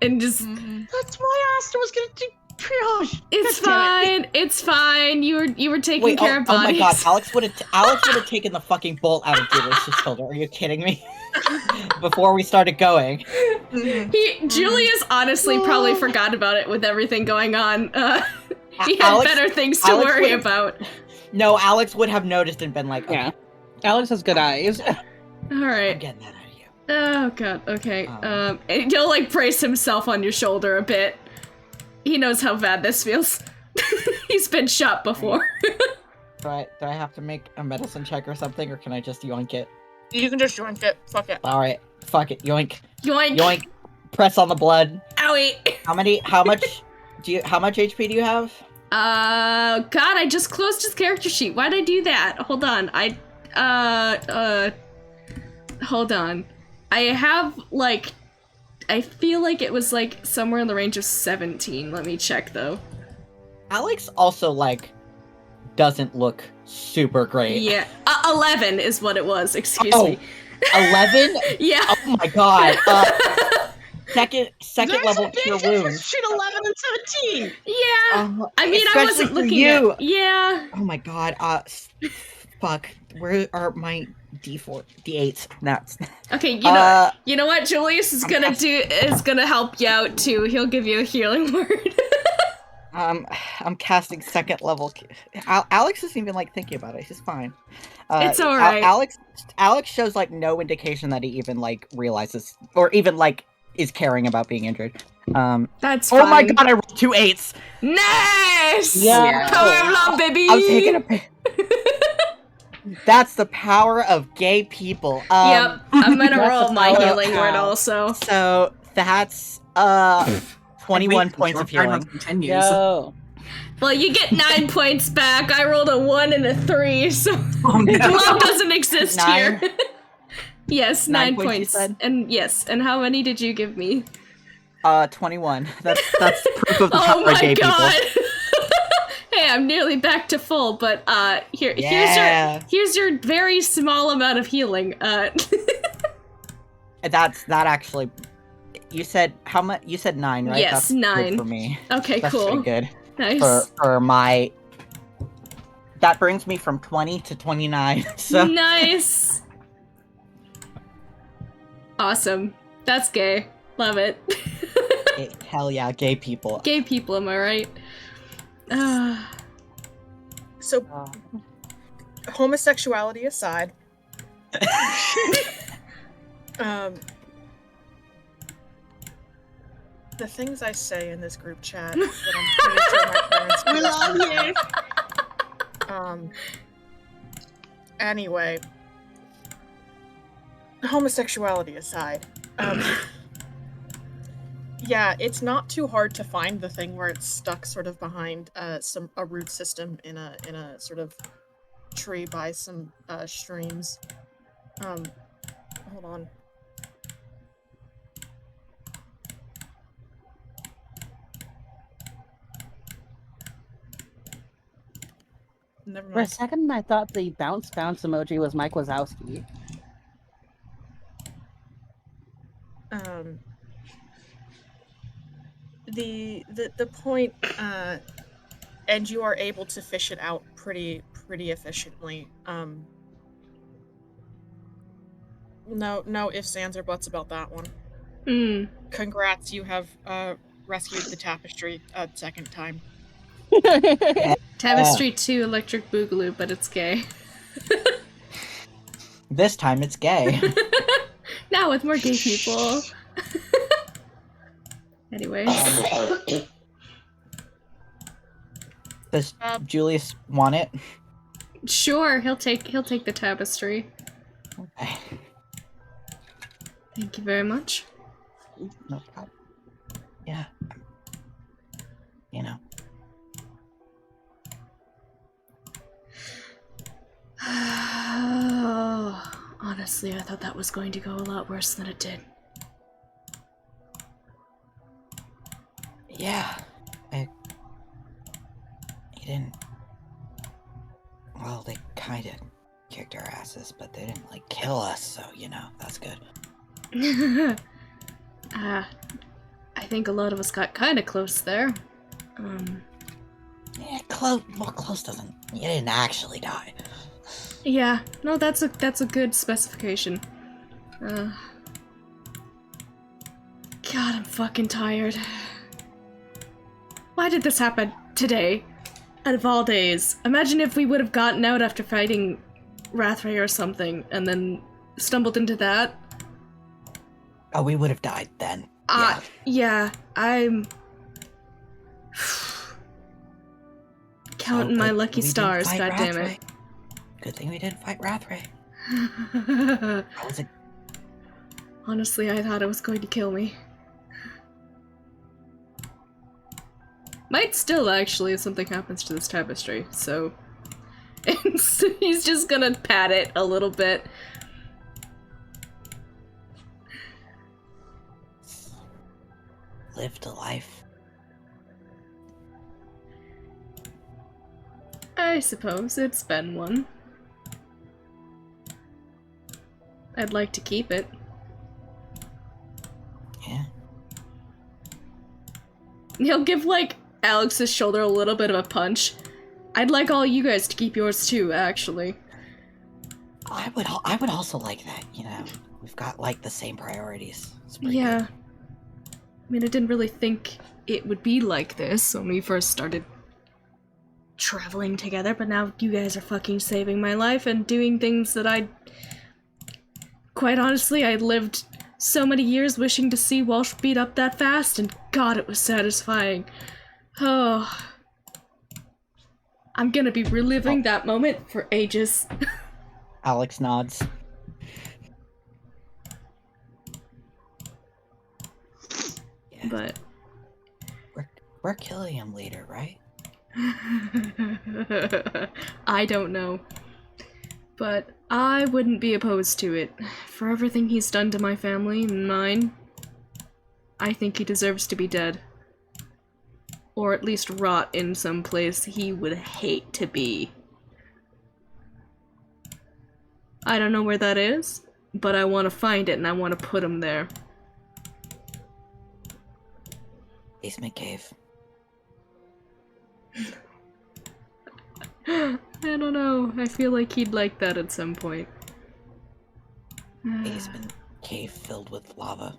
And just... That's why Asta was gonna Triage. It's God damn it. fine. It's fine. You were taking care of oh my bodies. god, Alex would have taken the fucking bolt out of Julius's shoulder. Are you kidding me? Before we started going. Julius honestly probably forgot about it with everything going on. He had Alex- better things to Alex worry would've- about. No, Alex would have noticed and been like, okay, Yeah. Alex has good eyes. All I'm right. getting that out of you. Oh god. Okay. Um. He'll like brace himself on your shoulder a bit. He knows how bad this feels. He's been shot before. Do I have to make a medicine check or something, or can I just yoink it? You can just joint it. Fuck it. Alright, fuck it, yoink. Yoink. Yoink. Press on the blood. Owie. How much HP do you have? God, I just closed his character sheet. Why'd I do that? Hold on. Hold on. I have, like, I feel like it was, like, somewhere in the range of 17. Let me check, though. Alex also, like, doesn't look super great. Yeah. 11 is what it was. Excuse Oh, me. 11? Yeah. Oh my god. Second There's level a big cure difference wounds. between 11 and 17. Yeah. I mean, I especially wasn't for looking you. at... Yeah. Oh my god. Fuck. Where are my D8s? Nuts. Okay, you know what? Julius is gonna help you out, too. He'll give you a healing word. I'm casting second level. Alex isn't even like thinking about it. She's fine. It's all right. Alex shows like no indication that he even like realizes or even like is caring about being injured. That's Oh fine. my god! I rolled 2 8s. Nice! Yeah. Power of love, baby! I'm taking a. That's the power of gay people. Yep, I'm gonna That's roll the my power of healing word cow. also. So that's 21 points of healing. Continues. Yo. Well, you get 9 points back. I rolled a 1 and a 3, so Oh no. love doesn't exist 9? here. Yes, 9 9 points, you points. said? And yes, and how many did you give me? 21. That's proof of the Oh power of gay my god! people. Hey, I'm nearly back to full, but Yeah. here's your very small amount of healing. That actually. You said how much? You said 9, right? Yes, That's 9. good for me. Okay, That's cool. pretty good Nice. for my. That brings me from 20 to 29. So Nice. Awesome. That's gay. Love it. hell yeah, gay people. Gay people, am I right? So, homosexuality aside, the things I say in this group chat that I'm pretty sure my parents We love you. Anyway, homosexuality aside, yeah, it's not too hard to find the thing where it's stuck sort of behind a root system in a sort of tree by some streams. Hold on. Never For a mind. second, I thought the bounce emoji was Mike Wazowski. The point, and you are able to fish it out pretty efficiently. No ifs, ands, or buts about that one. Congrats, you have rescued the tapestry a second time. Tapestry 2 Electric Boogaloo, but it's gay. This time it's gay. Now with more gay people. Anyways. Does Julius want it? Sure, he'll take the tapestry. Okay. Thank you very much. No problem. Yeah. You know. Honestly, I thought that was going to go a lot worse than it did. Yeah. He didn't. Well, they kind of kicked our asses, but they didn't, like, kill us, so, you know, that's good. I think a lot of us got kind of close there. Yeah, close. Well, close doesn't. You didn't actually die. Yeah, no, that's a good specification. God, I'm fucking tired. Why did this happen today? Out of all days. Imagine if we would have gotten out after fighting Rathray or something, and then stumbled into that. Oh, we would have died then. Yeah, I'm counting my lucky stars, goddammit. Good thing we didn't fight Rathray. How was it? Honestly, I thought it was going to kill me. Might still, actually, if something happens to this tapestry, so... he's just gonna pat it a little bit. Lived a life. I suppose it's been one. I'd like to keep it. Yeah. He'll give, like, Alex's shoulder a little bit of a punch. I'd like all you guys to keep yours too, actually. I would also like that, you know. We've got, like, the same priorities. Yeah. Good. I mean, I didn't really think it would be like this when we first started traveling together, but now you guys are fucking saving my life and doing things that I... Quite honestly, I lived so many years wishing to see Walsh beat up that fast, and God, it was satisfying. Oh... I'm gonna be reliving that moment for ages. Alex nods. Yeah. But... We're killing him later, right? I don't know. But I wouldn't be opposed to it. For everything he's done to my family and mine, I think he deserves to be dead. Or at least rot in some place he would hate to be. I don't know where that is, but I want to find it and I want to put him there. Basement cave. I don't know. I feel like he'd like that at some point. Basement cave filled with lava.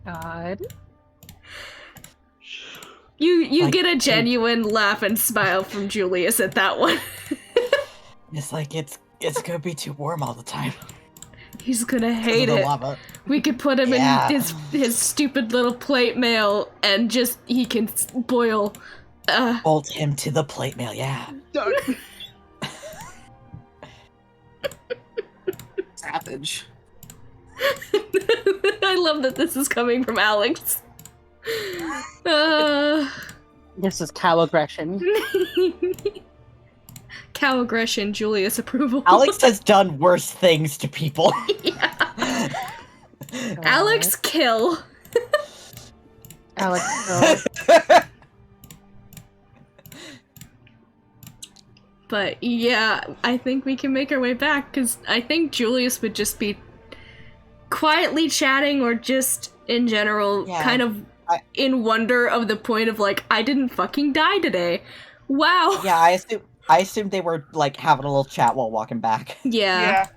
God. You like, get a genuine laugh and smile from Julius at that one. It's like it's gonna be too warm all the time. He's gonna hate it. Lava. We could put him in his stupid little plate mail and just he can boil. Bolt him to the plate mail, yeah. Savage. I love that this is coming from Alex. This is cow aggression. Cow aggression, Julius approval. Alex has done worse things to people. Yeah. Alex kill. Alex kill. But yeah, I think we can make our way back, because I think Julius would just be quietly chatting or just in general kind of in wonder of the point of like, I didn't fucking die today. Wow. Yeah, I assumed they were like having a little chat while walking back. Yeah.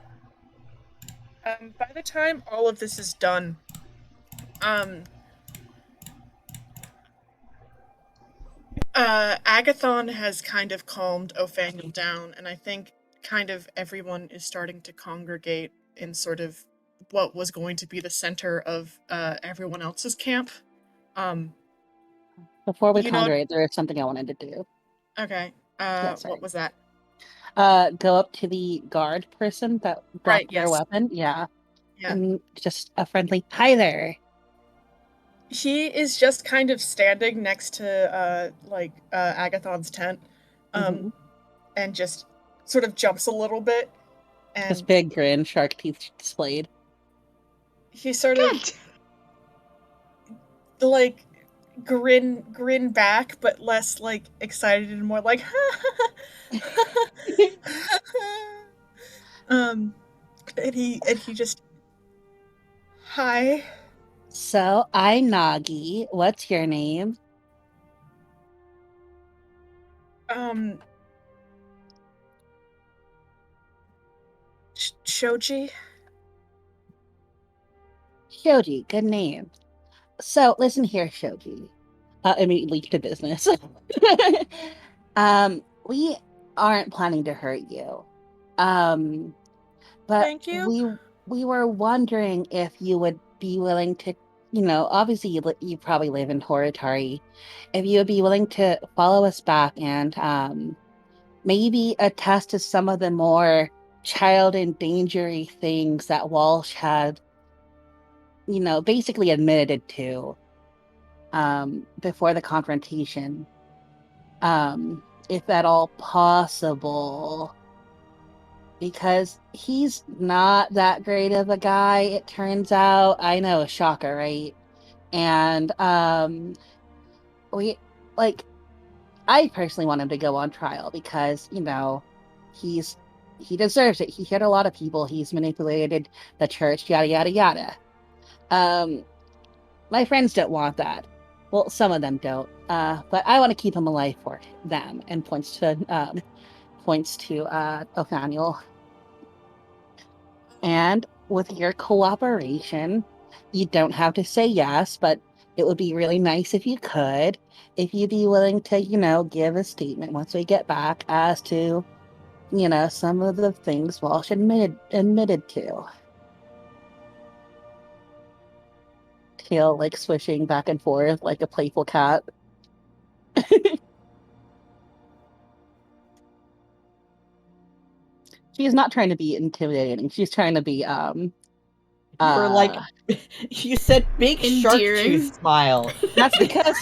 By the time all of this is done, Agathon has kind of calmed Ophaniel down, and I think kind of everyone is starting to congregate in sort of what was going to be the center of everyone else's camp. Before we congregate, there is something I wanted to do. Okay. What was that? Go up to the guard person that dropped their weapon. Yeah. And just a friendly, hi there. He is just kind of standing next to, Agathon's tent, and just sort of jumps a little bit. And his big grin, shark teeth displayed. He sort of, like, grin back, but less, like, excited and more like, and he just, hi. So, I'm Nagi. What's your name? Shoji? Shoji, good name. So, listen here, Shoji. Immediately to business. We aren't planning to hurt you. Um, but Thank you. we were wondering if you would be willing to, obviously you probably live in Horitari, if you would be willing to follow us back and maybe attest to some of the more child endangering things that Walsh had, basically admitted to before the confrontation. If at all possible, because he's not that great of a guy, it turns out. I know, a shocker, right? And we like I personally want him to go on trial because, he's he deserves it. He hit a lot of people, he's manipulated the church, yada yada yada. Um my friends don't want that. Well, some of them don't. But I want to keep him alive for them, and points to Othaniel. And with your cooperation, you don't have to say yes, but it would be really nice if you could, if you'd be willing to, give a statement once we get back as to, some of the things Walsh admitted to. Tail like swishing back and forth like a playful cat. She's not trying to be intimidating. She's trying to be You were like, you said big shark Endearing. tooth smile. That's because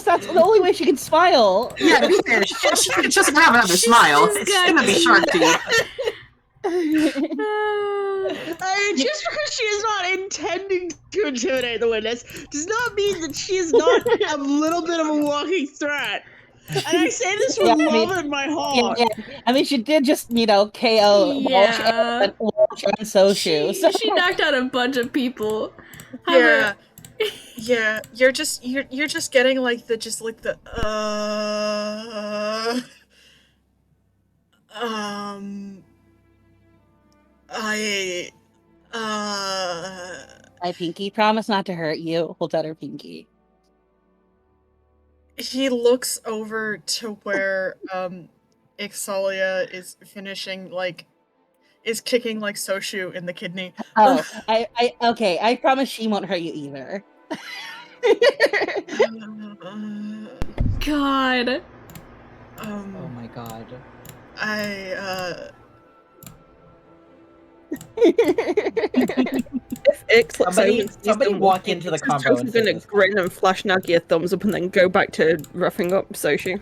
that's the only way she can smile. Yeah, to be fair, she doesn't have another smile. It's gonna be shark teeth. Just because she is not intending to intimidate the witness does not mean that she is not a little bit of a walking threat. And I say this with love in my heart. Yeah. I mean, she did just, KO Walsh and Soshu. She knocked out a bunch of people. Yeah. Yeah, you're just getting like the My pinky, promise not to hurt you. Hold out her pinky. he looks over to where Ixalia is finishing, is kicking like Soshu in the kidney. Oh, okay. I promise she won't hurt you either. God. Oh my god. If Ix looks over and sees somebody them walk into the combo. I'm gonna grin and flash Nagi a thumbs up and then go back to roughing up Soshi.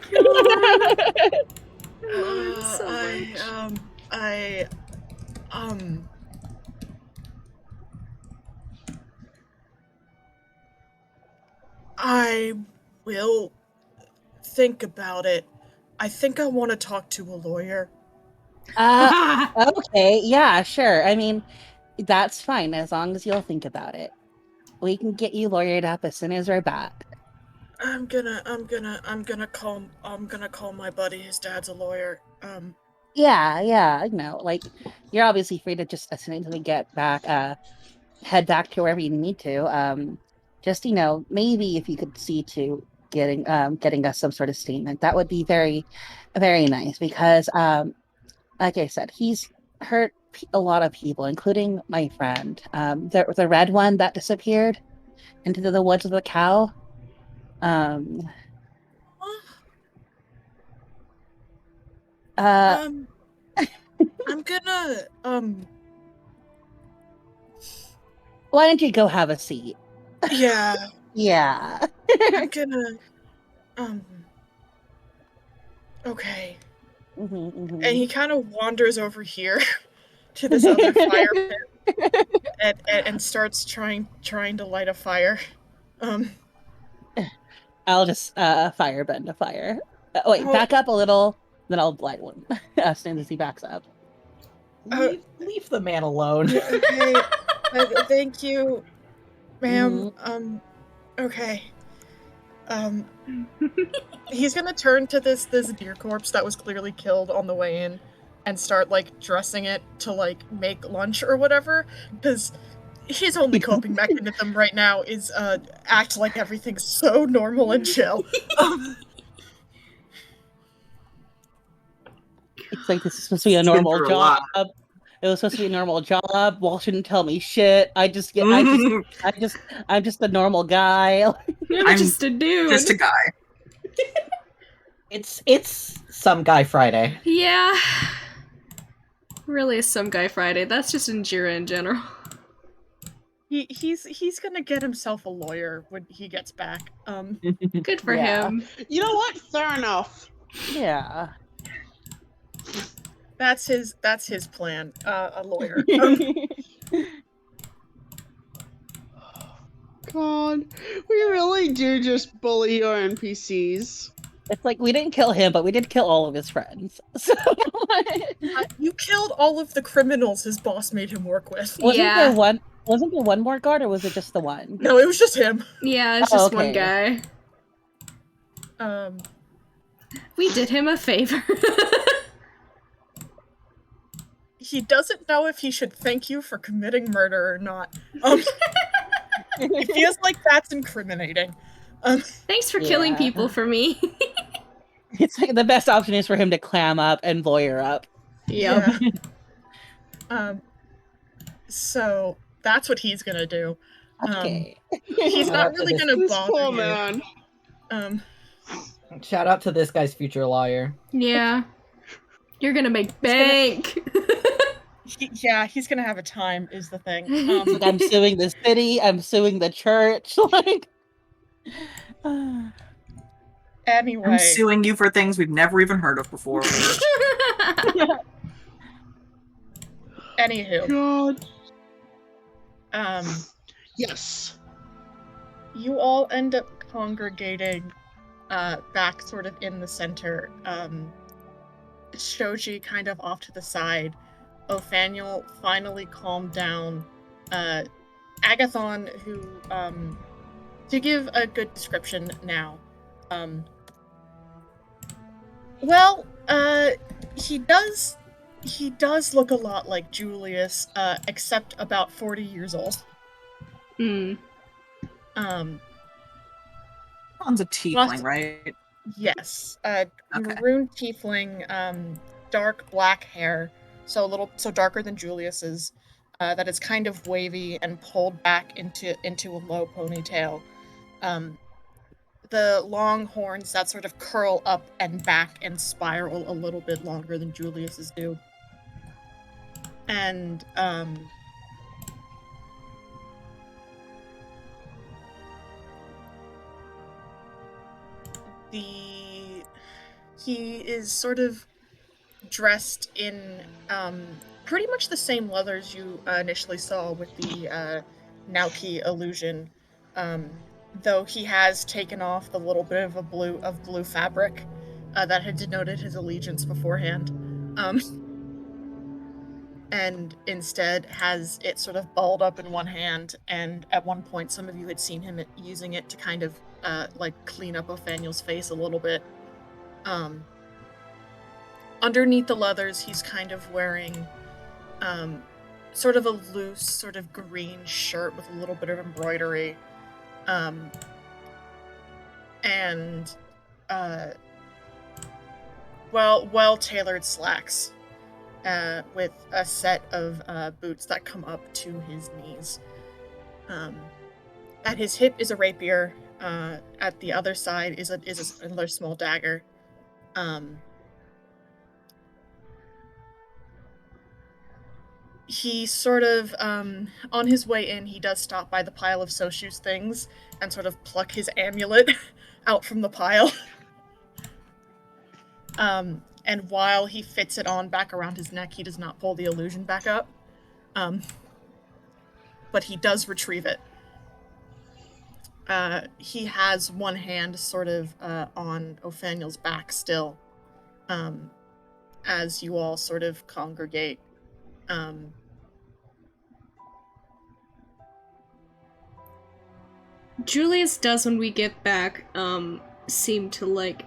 I will think about it. I think I want to talk to a lawyer. Okay, yeah, sure. I mean, that's fine as long as you'll think about it. We can get you lawyered up as soon as we're back. I'm gonna call my buddy. His dad's a lawyer. Yeah, you're obviously free to just as soon as we get back, head back to wherever you need to. Just maybe if you could see to getting us some sort of statement, that would be very, very nice because like I said, he's hurt a lot of people, including my friend, the red one that disappeared into the woods with the cow. I'm gonna Why don't you go have a seat? Yeah. Yeah. I'm gonna okay. And he kind of wanders over here to this other fire pit and starts trying to light a fire. I'll just firebend a fire. Wait, back up a little, then I'll light one as soon as he backs up. Leave the man alone. Okay. Thank you. Ma'am, okay. Um, he's gonna turn to this deer corpse that was clearly killed on the way in and start, like, dressing it to, like, make lunch or whatever, because his only coping mechanism right now is, act like everything's so normal and chill. It's like, this is supposed to be a normal through a job. lot. It was supposed to be a normal job. Wall shouldn't tell me shit. I'm just a normal guy. I'm just a dude. Just a guy. It's some guy Friday. Yeah. Really, some guy Friday. That's just Enjira in general. He's gonna get himself a lawyer when he gets back. Good for Yeah. him. You know what? Fair enough. Yeah. That's his plan. A lawyer. God, we really do just bully your NPCs. It's like, we didn't kill him, but we did kill all of his friends. So You killed all of the criminals his boss made him work with. wasn't there one more guard, or was it just the one? No, it was just him. Yeah, it's just one okay. guy. We did him a favor. He doesn't know if he should thank you for committing murder or not. It feels like that's incriminating. Thanks for killing people for me. It's like the best option is for him to clam up and lawyer up. Yep. Yeah. So that's what he's gonna do. Okay. He's not really gonna This bother poor you. man. Shout out to this guy's future lawyer. Yeah. You're gonna make bank. He's gonna have a time, is the thing. Like, I'm suing the city, I'm suing the church, like... Anyway. I'm suing you for things we've never even heard of before. Anywho. God. Yes. You all end up congregating back sort of in the center. Shoji kind of off to the side. Othaniel finally calmed down. Agathon, who, to give a good description now, he does look a lot like Julius, except about 40 years old. Hmm. One's a tiefling, right? Yes. Okay. Maroon tiefling, dark black hair, so darker than Julius's, that is kind of wavy and pulled back into a low ponytail. The long horns that sort of curl up and back and spiral a little bit longer than Julius's do. And he is sort of dressed in pretty much the same leathers you initially saw with the Nauki illusion, though he has taken off the little bit of blue fabric that had denoted his allegiance beforehand, and instead has it sort of balled up in one hand. And at one point, some of you had seen him using it to kind of like clean up Othaniel's face a little bit. Underneath the leathers, he's kind of wearing sort of a loose, sort of green shirt with a little bit of embroidery, and well-tailored slacks, with a set of boots that come up to his knees. At his hip is a rapier. At the other side is another small dagger. He sort of, on his way in, he does stop by the pile of Soshu's things and sort of pluck his amulet out from the pile. And while he fits it on back around his neck, he does not pull the illusion back up. But he does retrieve it. He has one hand sort of on Othaniel's back still, as you all sort of congregate. Julius does, when we get back, seem to, like,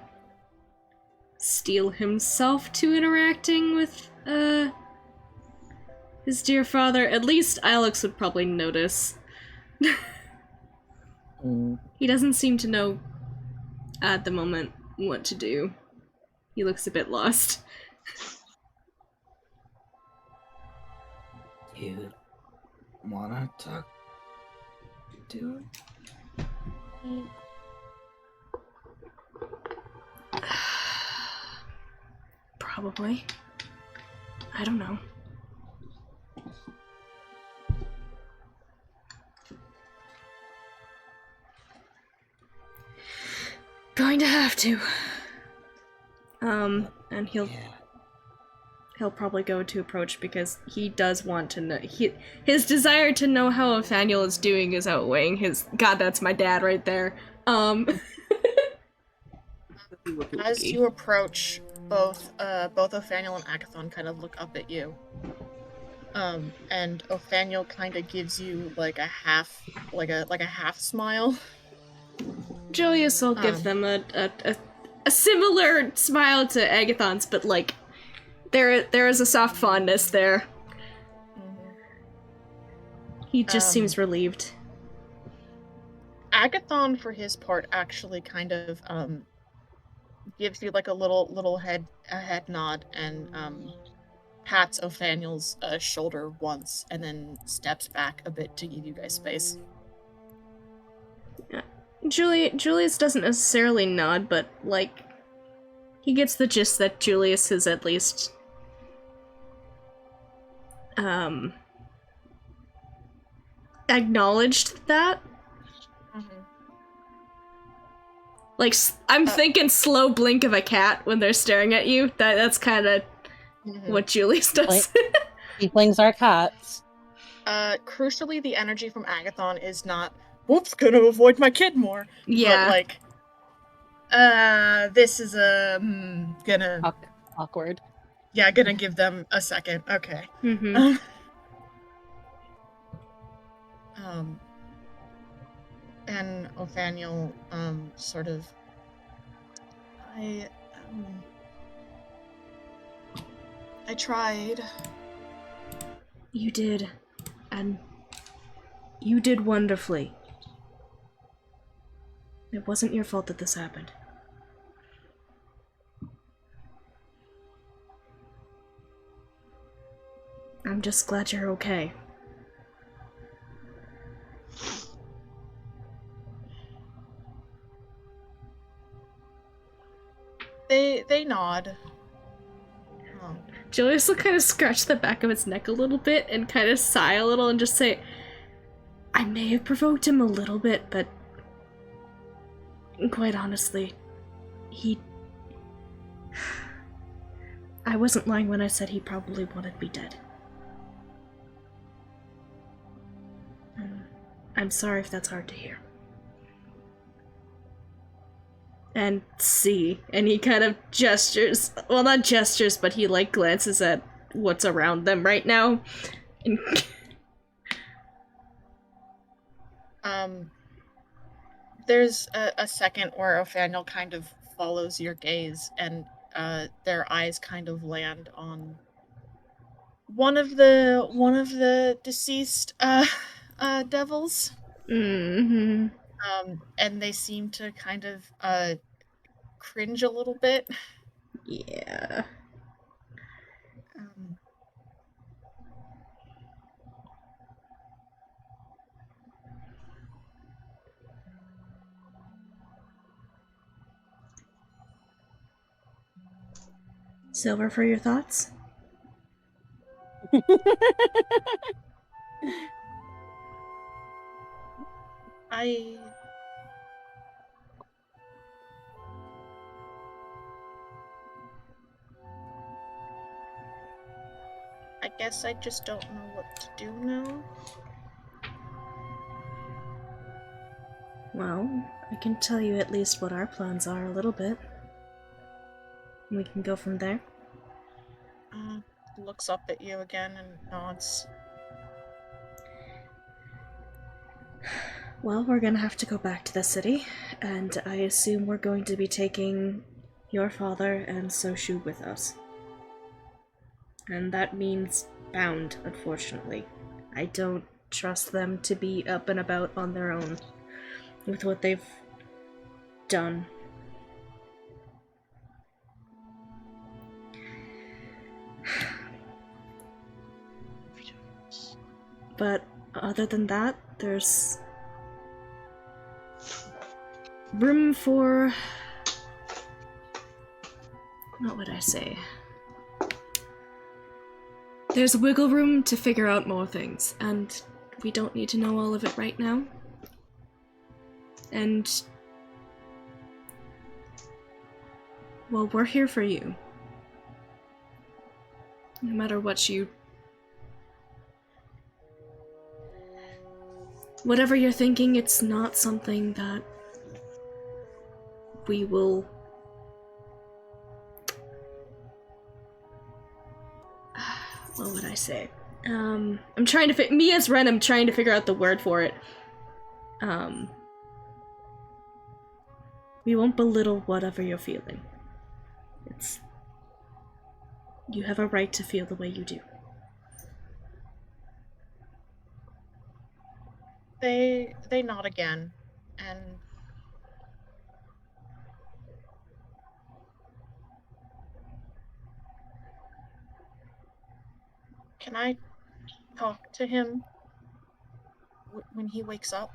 steel himself to interacting with, his dear father. At least Alex would probably notice. He doesn't seem to know, at the moment, what to do. He looks a bit lost. You wanna talk to him? Probably. I don't know. Going to have to. And he'll probably go to approach because he does want to know. His desire to know how Nathaniel is doing is outweighing his. God, that's my dad right there. As you approach, both Othaniel and Agathon kind of look up at you. And Othaniel kind of gives you like a half smile. Julius will give them a similar smile to Agathon's, but like there is a soft fondness there. He just seems relieved. Agathon, for his part, actually kind of gives you like a little head nod and pats Othaniel's shoulder once, and then steps back a bit to give you guys space. Julius doesn't necessarily nod, but like he gets the gist that Julius has at least acknowledged that. Like, I'm thinking slow blink of a cat when they're staring at you. That's kind of what Julius does. Tieflings are cats. Crucially, the energy from Agathon is not, whoops, gonna avoid my kid more. Yeah. But, like, this is gonna... Awkward. Yeah, gonna give them a second. Okay. Mm-hmm. And Othaniel, sort of... I tried. You did. And you did wonderfully. It wasn't your fault that this happened. I'm just glad you're okay. They nod. Julius will kind of scratch the back of its neck a little bit and kind of sigh a little and just say, I may have provoked him a little bit, but quite honestly, I wasn't lying when I said he probably wanted me dead. I'm sorry if that's hard to hear. And see, and he kind of gestures, well, not gestures, but he like glances at what's around them right now. There's a second where Othaniel kind of follows your gaze, and their eyes kind of land on one of the deceased devils. Mm-hmm. And they seem to kind of cringe a little bit. Yeah. Silver for your thoughts? I guess I just don't know what to do now. Well, I can tell you at least what our plans are a little bit. We can go from there. Looks up at you again and nods. Well, we're gonna have to go back to the city, and I assume we're going to be taking your father and Soshu with us. And that means bound, unfortunately. I don't trust them to be up and about on their own with what they've done. But other than that, there's room for... what would I say? There's wiggle room to figure out more things, and we don't need to know all of it right now. And... well, we're here for you. No matter what you... whatever you're thinking, it's not something that we will... what would I say? I'm trying to me as Ren, I'm trying to figure out the word for it. We won't belittle whatever you're feeling. It's... you have a right to feel the way you do. They nod again, and can I talk to him when he wakes up?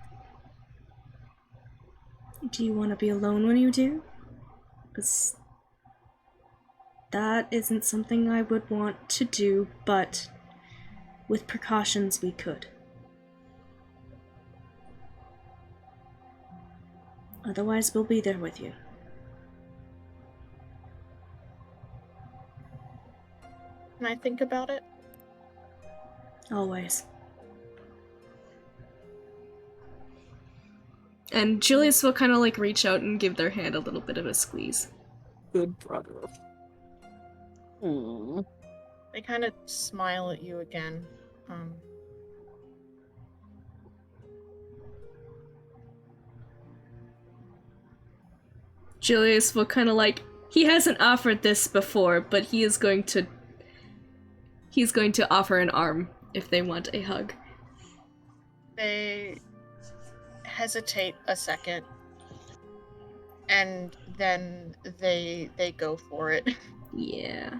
Do you want to be alone when you do? Because that isn't something I would want to do, but with precautions we could. Otherwise, we'll be there with you. Can I think about it? Always. And Julius will kind of like reach out and give their hand a little bit of a squeeze. Good brother. They kind of smile at you again. Julius will kind of like, he hasn't offered this before, but he's going to offer an arm if they want a hug. They hesitate a second, and then they go for it. Yeah.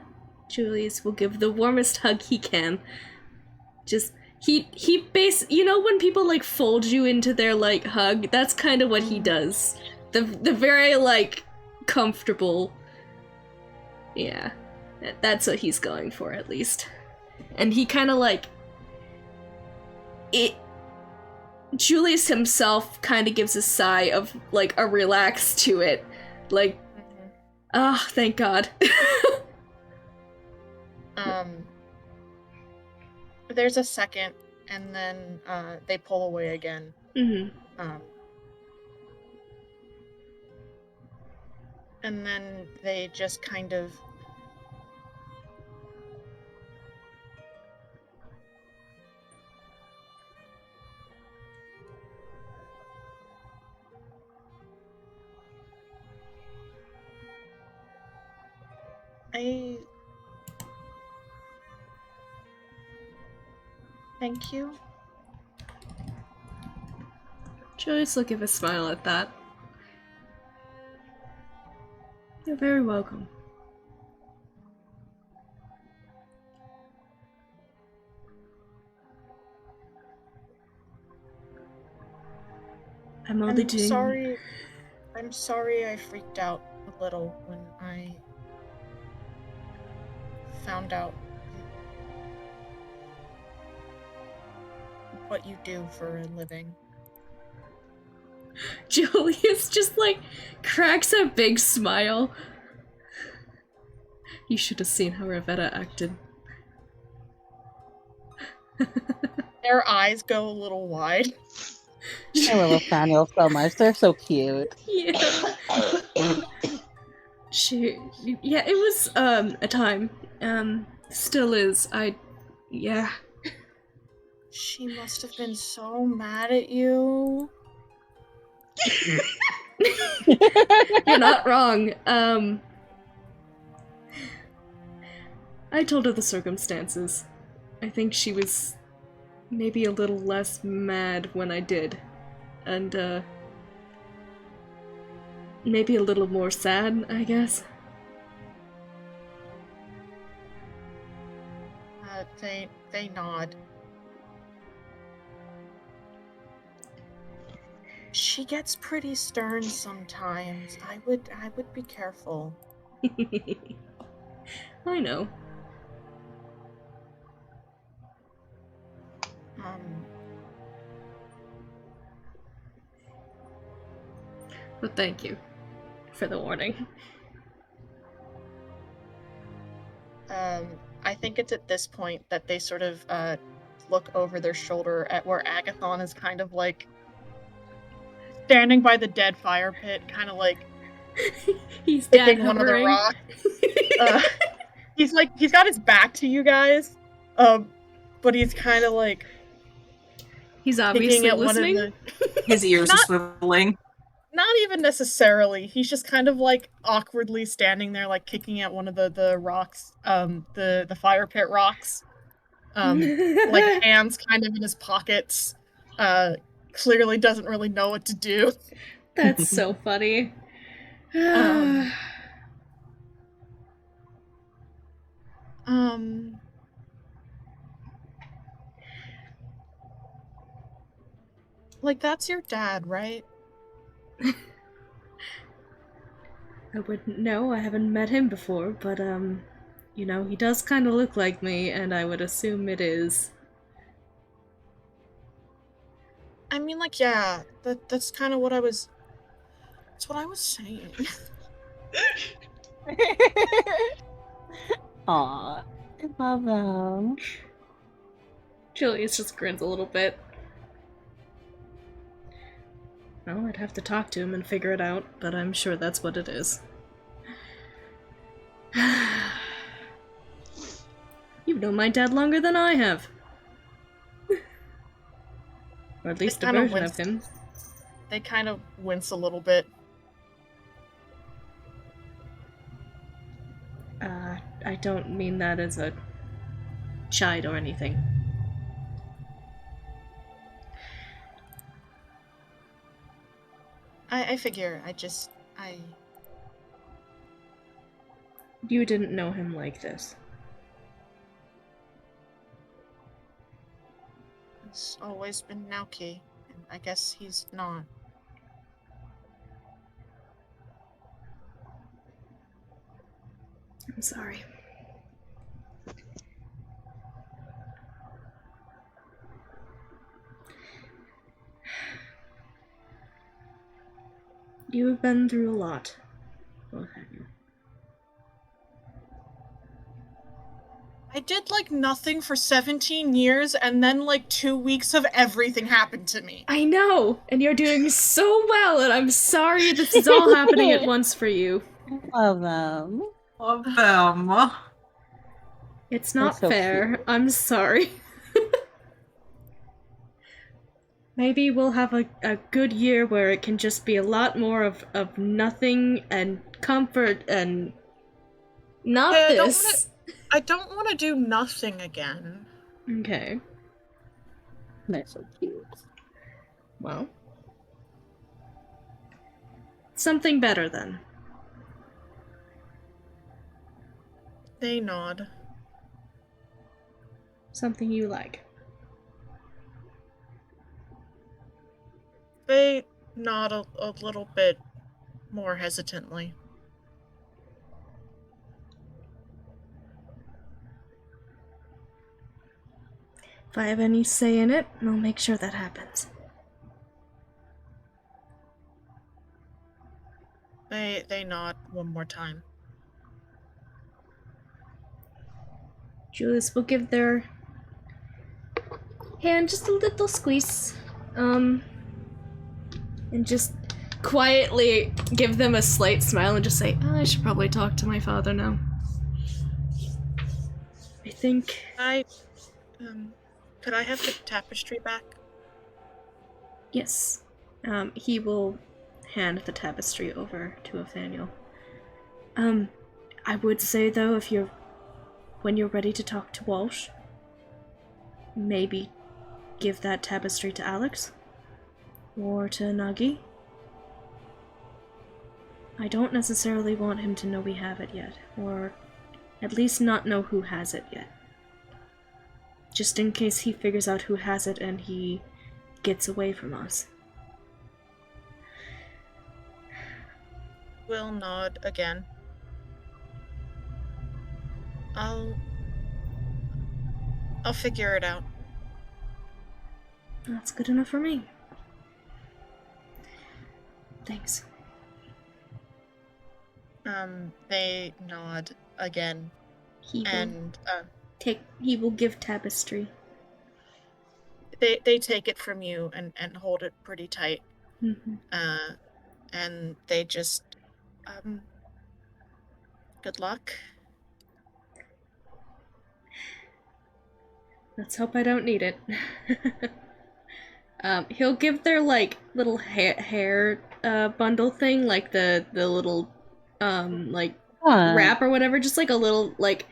Julius will give the warmest hug he can. Just, you know when people like fold you into their like hug? That's kind of what he does. The very like comfortable. Yeah. That's what he's going for, at least. And he kind of like Julius himself kind of gives a sigh of like a relax to it. Like, thank God. There's a second, and then they pull away again. And then they just kind of thank you. Julius will give a smile at that. You're very welcome. I'm sorry I freaked out a little when I found out what you do for a living. Julius just like cracks a big smile. You should have seen how Ravetta acted. Their eyes go a little wide. I love Nathaniel so much. They're so cute. Yeah. Yeah, it was a time. Still is. She must have been so mad at you. You're not wrong. I told her the circumstances. I think she was maybe a little less mad when I did. And, maybe a little more sad, I guess. They nod. She gets pretty stern sometimes. I would be careful. I know. But thank you for the warning. I think it's at this point that they sort of look over their shoulder at where Agathon is kind of like standing by the dead fire pit, kind of like he's picking one of the rocks. He's got his back to you guys, but he's kind of like he's obviously at listening. One of the... His ears are swiveling. Not even necessarily. He's just kind of like awkwardly standing there, like kicking at one of the rocks, the fire pit rocks, like hands kind of in his pockets. Clearly doesn't really know what to do. That's so funny. Like, that's your dad, right? I wouldn't know, I haven't met him before, but, you know, he does kind of look like me, and I would assume it is. I mean, like, yeah, that's kind of what I was... That's what I was saying. Aw, I love them. Julius just grins a little bit. Well, I'd have to talk to him and figure it out, but I'm sure that's what it is. You've known my dad longer than I have. Or at least a version of him. They kind of wince a little bit. I don't mean that as a chide or anything. I figure, You didn't know him like this. It's always been Naoki, and I guess he's not. I'm sorry. You have been through a lot. Both have you. I did, like, nothing for 17 years, and then, like, 2 weeks of everything happened to me. I know! And you're doing so well, and I'm sorry this is all happening at once for you. Love them. Love them. It's not so fair. cute. I'm sorry. Maybe we'll have a good year where it can just be a lot more of nothing and comfort and not this. I don't want to do nothing again. Okay. They're so cute. Well. Something better then. They nod. Something you like. They nod a little bit more hesitantly. If I have any say in it, I'll make sure that happens. They nod one more time. Julius will give their hand just a little squeeze. And just quietly give them a slight smile and just say, I should probably talk to my father now. I think... Could I have the tapestry back? Yes. He will hand the tapestry over to Nathaniel. I would say though, when you're ready to talk to Walsh, maybe give that tapestry to Alex or to Nagi. I don't necessarily want him to know we have it yet, or at least not know who has it yet. Just in case he figures out who has it and he gets away from us. Will nod again. I'll figure it out. That's good enough for me. Thanks. They nod again. He will give tapestry. They take it from you and hold it pretty tight. Mm-hmm. And they just good luck. Let's hope I don't need it. He'll give their like little hair bundle thing, like the little wrap or whatever, just like a little like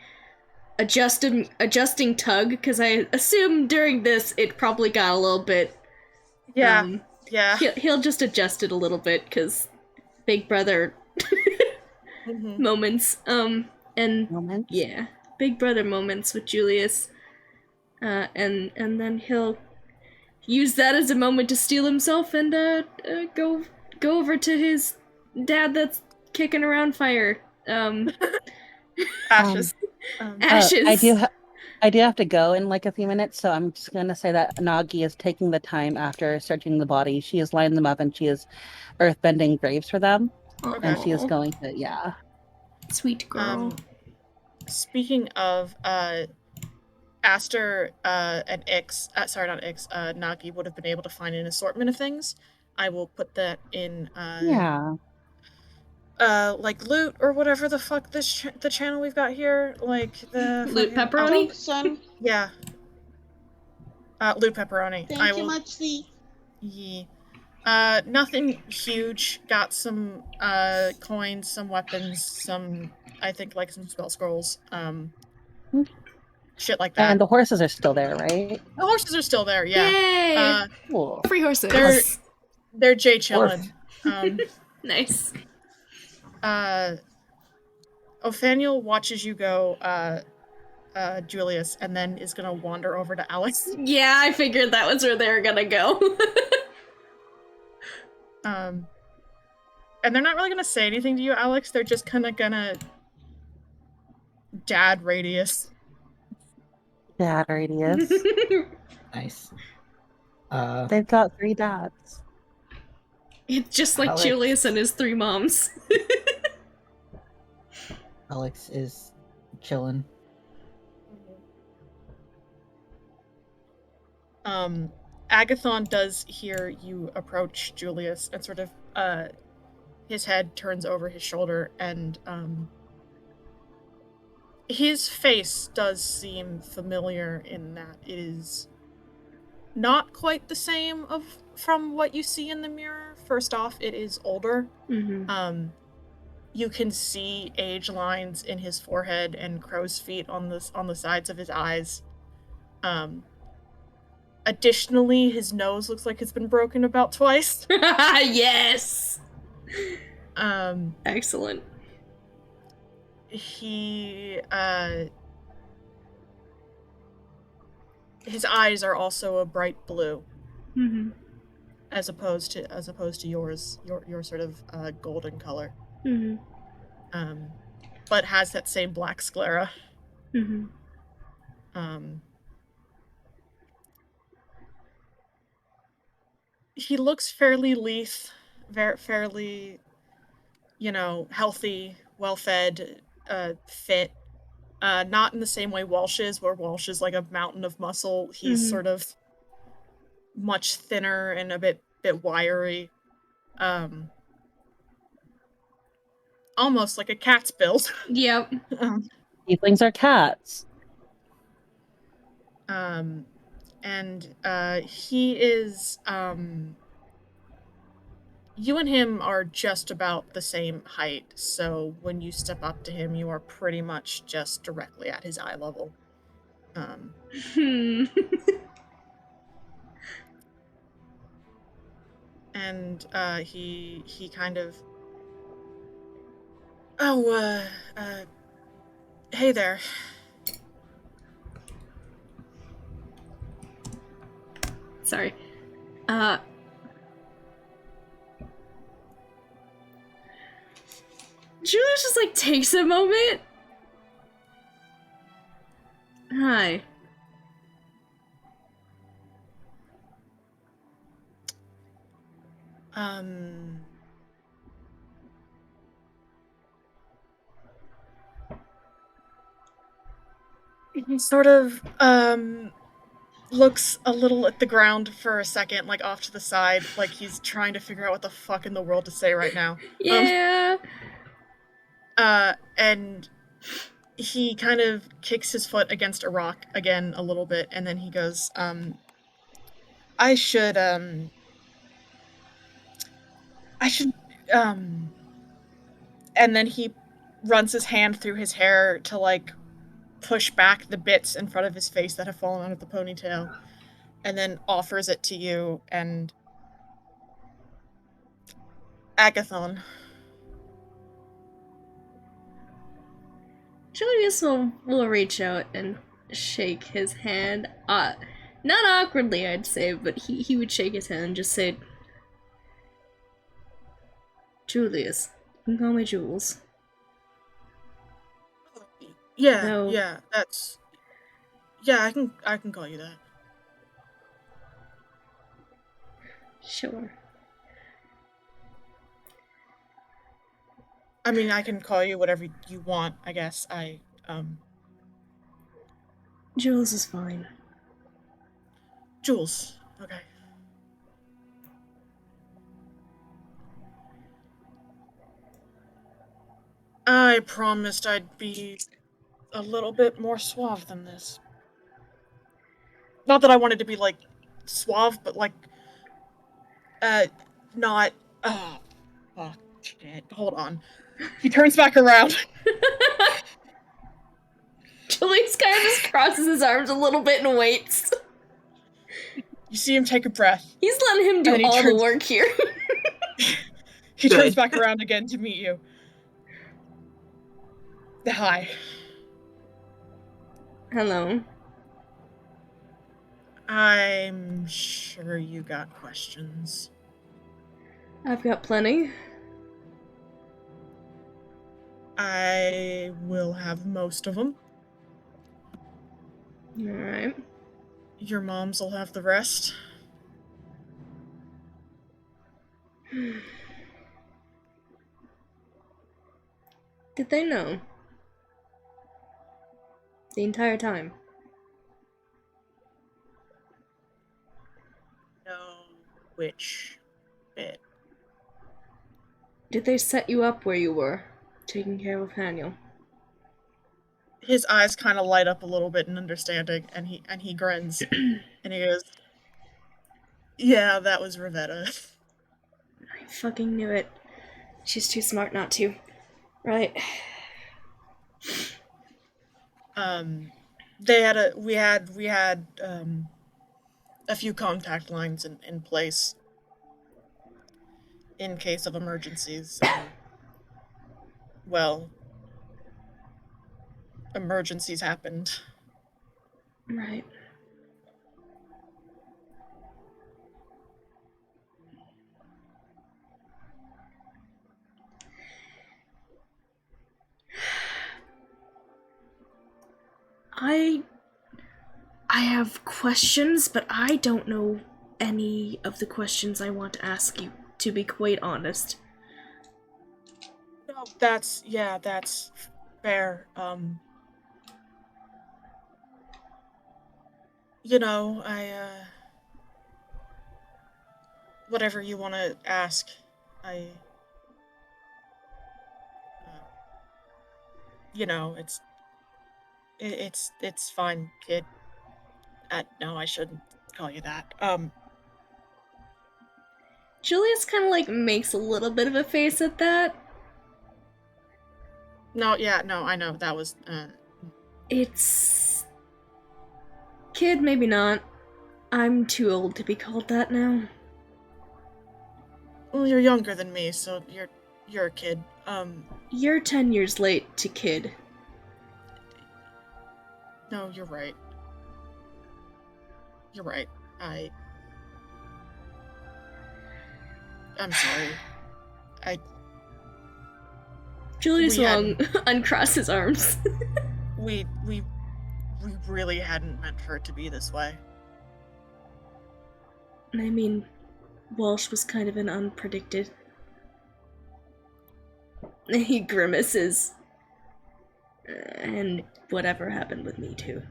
adjusting tug, because I assume during this it probably got a little bit. Yeah. He'll just adjust it a little bit because big brother moments. Moments? Yeah, big brother moments with Julius. And then he'll use that as a moment to steel himself and go over to his dad that's kicking around fire. Ashes. Ashes. I do have to go in like a few minutes, so I'm just gonna say that Nagi is taking the time after searching the body. She is lining them up and she is earthbending graves for them. Okay. And she is going to, Sweet girl. Speaking of, Aster and Nagi would have been able to find an assortment of things. I will put that in, like loot or whatever the fuck the channel we've got here, like the loot pepperoni. Son. Yeah. Loot pepperoni. Thank you much, Lee. Yeah. Nothing huge. Got some coins, some weapons, some I think like some spell scrolls. Shit like that. And the horses are still there, right? The horses are still there, yeah. Yay! Cool. Free horses. They're Jay chillin'. Nice. Othaniel watches you go, Julius, and then is gonna wander over to Alex. Yeah, I figured that was where they were gonna go. And they're not really gonna say anything to you, Alex. They're just kinda gonna dad radius. Dad radius. Nice. They've got 3 dads. It's just like Alex. Julius and his 3 moms. Alex is chilling. Agathon does hear you approach Julius and sort of, his head turns over his shoulder and, his face does seem familiar in that it is not quite the same from what you see in the mirror. First off, it is older. Mm-hmm. You can see age lines in his forehead and crow's feet on the sides of his eyes. Additionally, his nose looks like it's been broken about twice. Yes. Excellent. His eyes are also a bright blue. Mm-hmm. As opposed to yours, your sort of golden color. Mm-hmm. But has that same black sclera. Mm-hmm. He looks fairly lithe, fairly, healthy, well-fed, fit. Not in the same way Walsh is, where Walsh is like a mountain of muscle. He's sort of much thinner and a bit wiry. Almost like a cat's build. Yep. Tieflings are cats. And he is you and him are just about the same height, so when you step up to him, you are pretty much just directly at his eye level. Hmm. And he kind of, oh, hey there. Sorry. Julius just like takes a moment. Hi. He sort of looks a little at the ground for a second, like off to the side, like he's trying to figure out what the fuck in the world to say right now. Yeah. And he kind of kicks his foot against a rock again a little bit, and then he goes, I should, I should, um, and then he runs his hand through his hair to, like, push back the bits in front of his face that have fallen out of the ponytail, and then offers it to you, and Agathon. Julius will reach out and shake his hand. Not awkwardly, I'd say, but he would shake his hand and just say, Julius. You can call me Jules. Yeah, No. yeah, that's... Yeah, I can call you that. Sure. I mean, I can call you whatever you want, I guess. Jules is fine. Jules. Okay. I promised I'd be a little bit more suave than this. Not that I wanted to be, like, suave, but, like, not... Oh, fuck, shit. Hold on. He turns back around. Julius kind of just crosses his arms a little bit and waits. You see him take a breath. He's letting him do all the work here. He turns back around again to meet you. Hi. Hello. I'm sure you got questions. I've got plenty. I will have most of them. Alright. Your moms will have the rest. Did they know? The entire time? Know which bit? Did they set you up where you were, taking care of Nathaniel? His eyes kind of light up a little bit in understanding, and he grins, and he goes, "Yeah, that was Rivetta." I fucking knew it. She's too smart not to. Right. We had a few contact lines in place in case of emergencies. Well, emergencies happened. Right. I have questions, but I don't know any of the questions I want to ask you, to be quite honest. No, that's fair. You know, whatever you want to ask, I, you know, it's fine, kid. No, I shouldn't call you that. Julius kind of like makes a little bit of a face at that. No, yeah, no, I know that was. It's kid, maybe not. I'm too old to be called that now. Well, you're younger than me, so you're a kid. You're 10 years late to kid. No, you're right. You're right. I'm sorry. Julius will uncross his arms. we really hadn't meant for it to be this way. I mean, Walsh was kind of an unpredicted. He grimaces. And whatever happened with me too.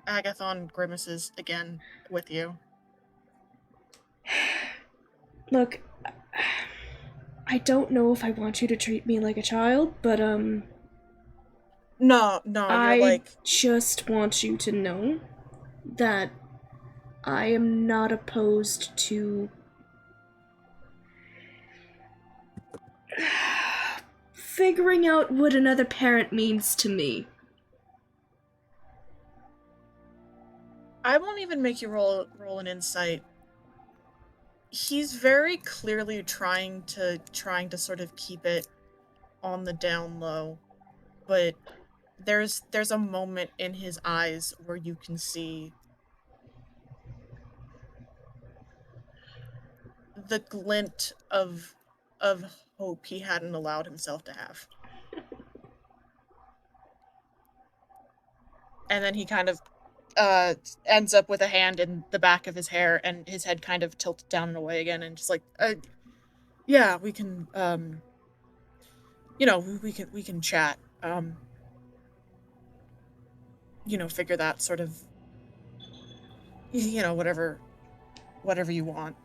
Agathon grimaces again with you. Look, I don't know if I want you to treat me like a child, but No, I just want you to know that I am not opposed to figuring out what another parent means to me. I won't even make you roll an insight. He's very clearly trying to sort of keep it on the down low, but there's a moment in his eyes where you can see the glint of hope he hadn't allowed himself to have. And then he kind of ends up with a hand in the back of his hair and his head kind of tilted down and away again, and just like, yeah, we can, we can chat, figure that sort of, whatever you want.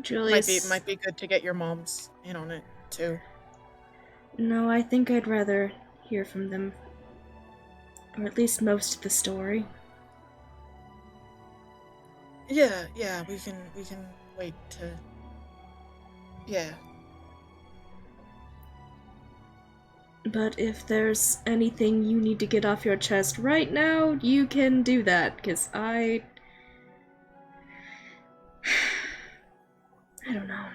Julius, might be good to get your mom's in on it too. No, I think I'd rather hear from them, or at least most of the story. Yeah, we can wait to. Yeah. But if there's anything you need to get off your chest right now, you can do that, because I don't know.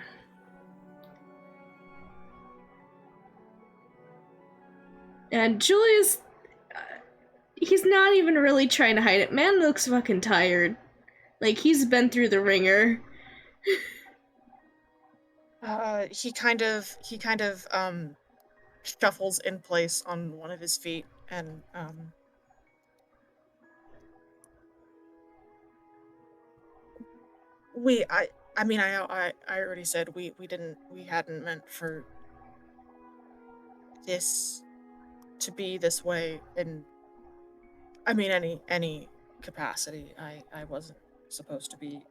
And Julius, he's not even really trying to hide it. Man looks fucking tired. Like, he's been through the ringer. He kind of shuffles in place on one of his feet and I already said we hadn't meant for this to be this way in any capacity. I wasn't supposed to be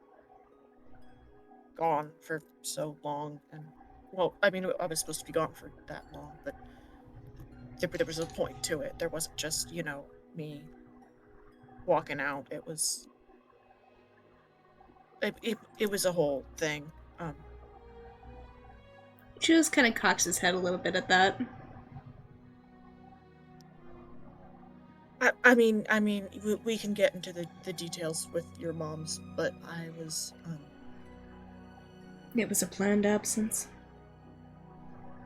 gone for so long, and I was supposed to be gone for that long, but there was a point to it. There wasn't just, me walking out. It was it was a whole thing. Julius kind of cocks his head a little bit at that. We can get into the details with your mom's, but I was It was a planned absence.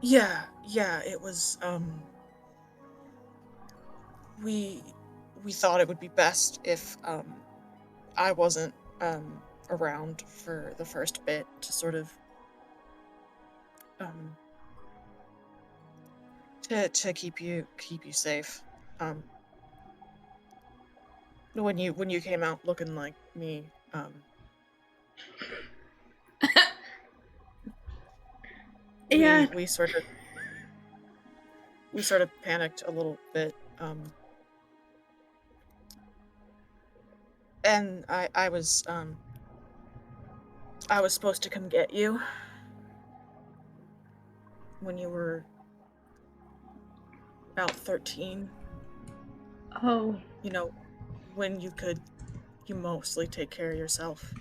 Yeah, it was we thought it would be best if I wasn't around for the first bit to sort of to keep you safe. When you came out looking like me, Yeah. we sort of panicked a little bit, and I was supposed to come get you when you were about 13. Oh. You know, when you could, you mostly take care of yourself.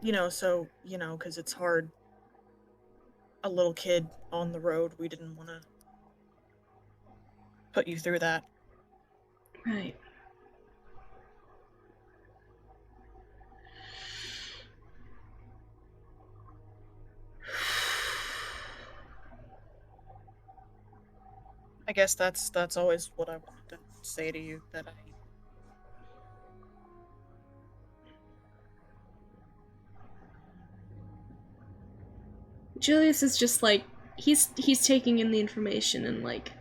Because it's hard. A little kid on the road, we didn't want to put you through that. Right. I guess that's always what I wanted to say to you, that I Julius is just like, he's taking in the information and like,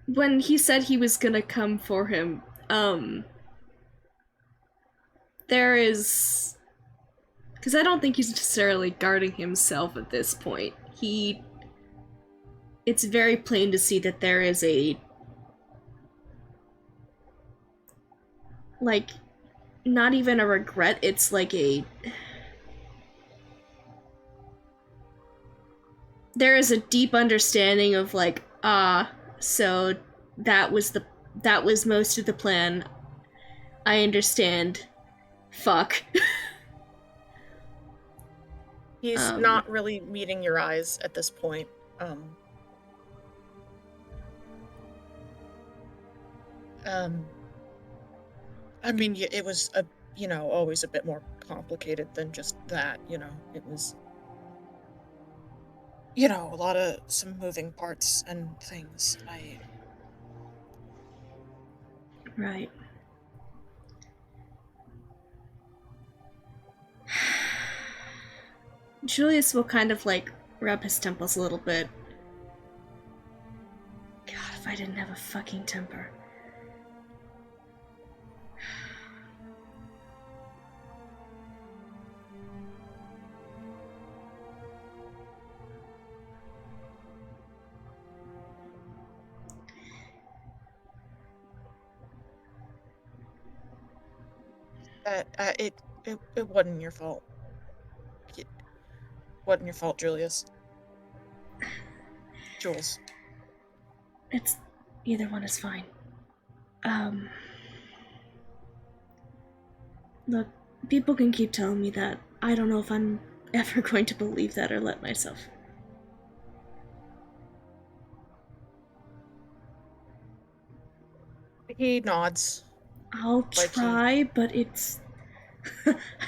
when he said he was gonna come for him, there is, because I don't think he's necessarily guarding himself at this point. It's very plain to see that there is a, like, not even a regret, it's like there is a deep understanding of like, so that was most of the plan. I understand. Fuck. He's not really meeting your eyes at this point. I mean, it was always a bit more complicated than just that. It was, a lot of some moving parts and things. Right. Julius will kind of like rub his temples a little bit. God, if I didn't have a fucking temper. It wasn't your fault. It wasn't your fault, Julius. Jules. It's, either one is fine. Look, people can keep telling me that. I don't know if I'm ever going to believe that or let myself. He nods. I'll try, but it's...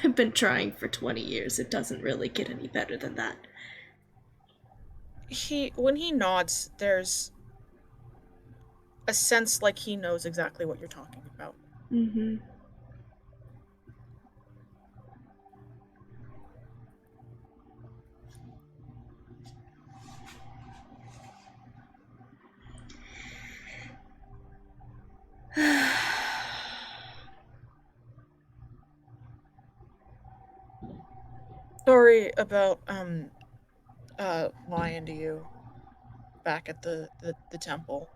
I've been trying for 20 years. It doesn't really get any better than that. When he nods, there's a sense like he knows exactly what you're talking about. Mm-hmm. Sorry about lying to you back at the temple.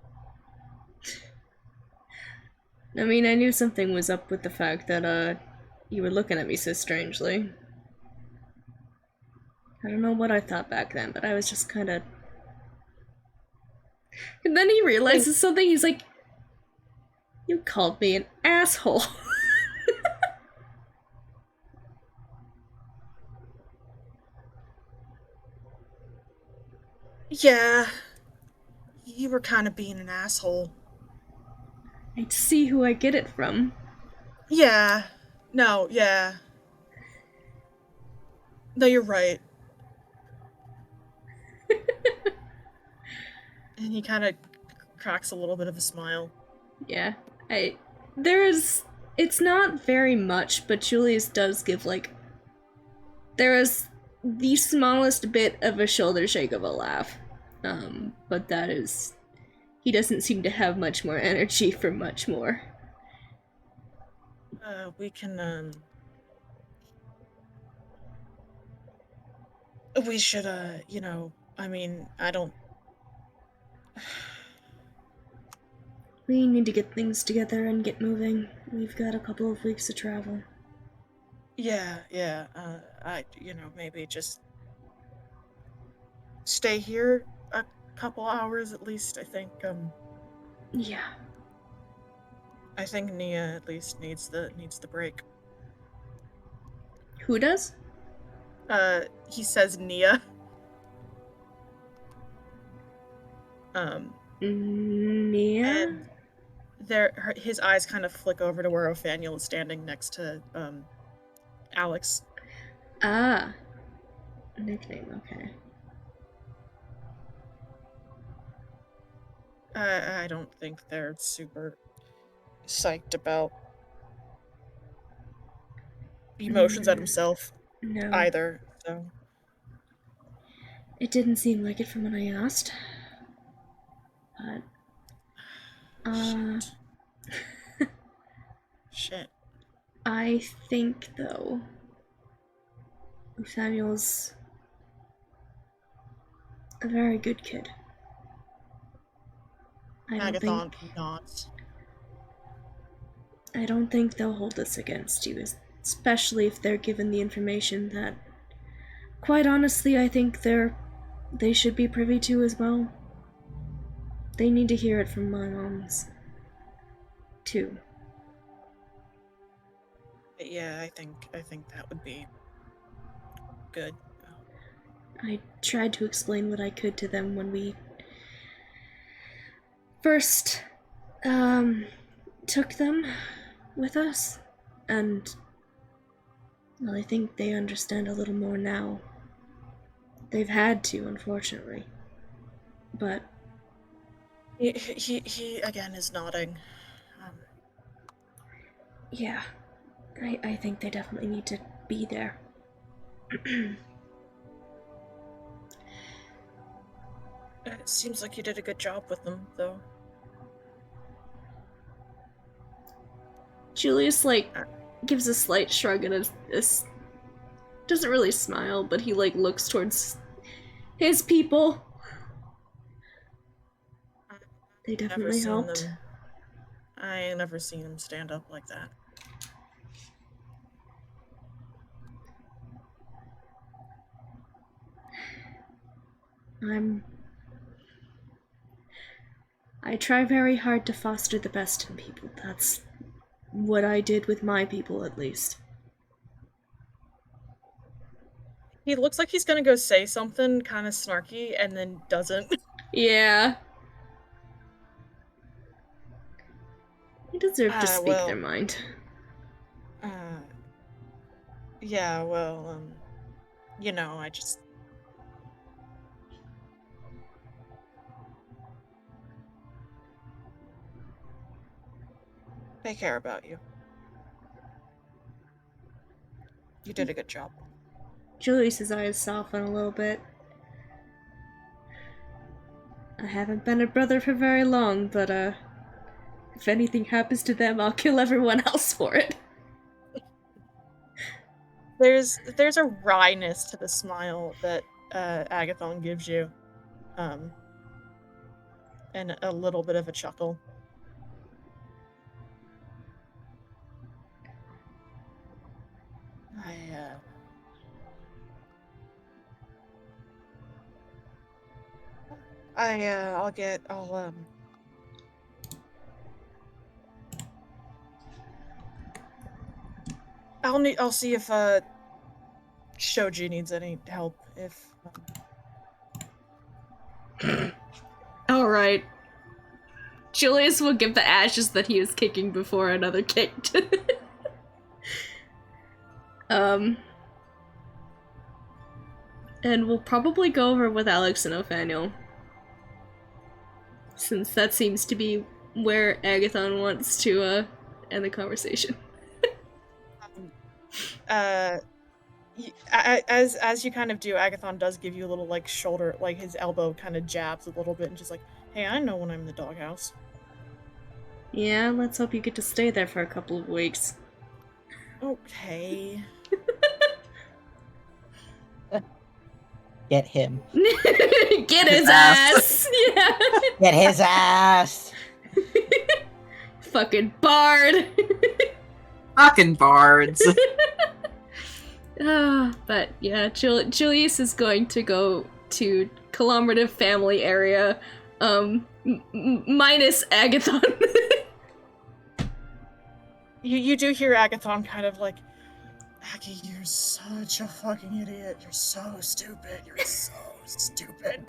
I mean, I knew something was up with the fact that you were looking at me so strangely. I don't know what I thought back then, but I was just kind of... And then he realizes something, he's like, you called me an asshole. Yeah. You were kind of being an asshole. I see who I get it from. Yeah. No, yeah. No, you're right. And he kind of cracks a little bit of a smile. Yeah. It's not very much, but Julius does give, like... There is the smallest bit of a shoulder shake of a laugh. But that is... He doesn't seem to have much more energy for much more. We can, we should, I mean, I don't... We need to get things together and get moving. We've got a couple of weeks to travel. Yeah. Maybe just stay here a couple hours at least. Yeah. I think Nia at least needs the break. Who does? He says Nia. Nia? And his eyes kind of flick over to where Othaniel is standing next to Alex. Ah. Nickname, okay. I don't think they're super psyched about emotions at himself either, so. It didn't seem like it from when I asked. But Shit. I think though Samuel's a very good kid. Agathon nods. I don't think they'll hold this against you, especially if they're given the information that, quite honestly, I think they should be privy to as well. They need to hear it from my moms, too. Yeah, I think that would be good. I tried to explain what I could to them when we first took them with us, and well, I think they understand a little more now. They've had to, unfortunately. But he again is nodding. Yeah, I think they definitely need to be there. It seems like you did a good job with them, though. Julius, gives a slight shrug and doesn't really smile, but he, looks towards his people. They definitely helped. I ain't never seen them stand up like that. I try very hard to foster the best in people. That's what I did with my people, at least. He looks like he's gonna go say something kind of snarky and then doesn't. Yeah. They deserve to speak their mind. Yeah, well, I just... They care about you. You did a good job. Julius's eyes soften a little bit. I haven't been a brother for very long, but if anything happens to them, I'll kill everyone else for it. There's a wryness to the smile that Agathon gives you. And a little bit of a chuckle. I'll see if Shoji needs any help if Alright. Julius will give the ashes that he was kicking before another kicked. And we'll probably go over with Alex and Othaniel, since that seems to be where Agathon wants to end the conversation. As you kind of do, Agathon does give you a little shoulder, his elbow kind of jabs a little bit and just hey, I know when I'm in the doghouse. Yeah, let's hope you get to stay there for a couple of weeks. Okay. Get him. Get his ass! Yeah. Get his ass! Fucking bard! Fucking bards. But yeah, Julius is going to go to collaborative family area, minus Agathon. You do hear Agathon kind of like, Aggie, you're such a fucking idiot. You're so stupid. You're so stupid.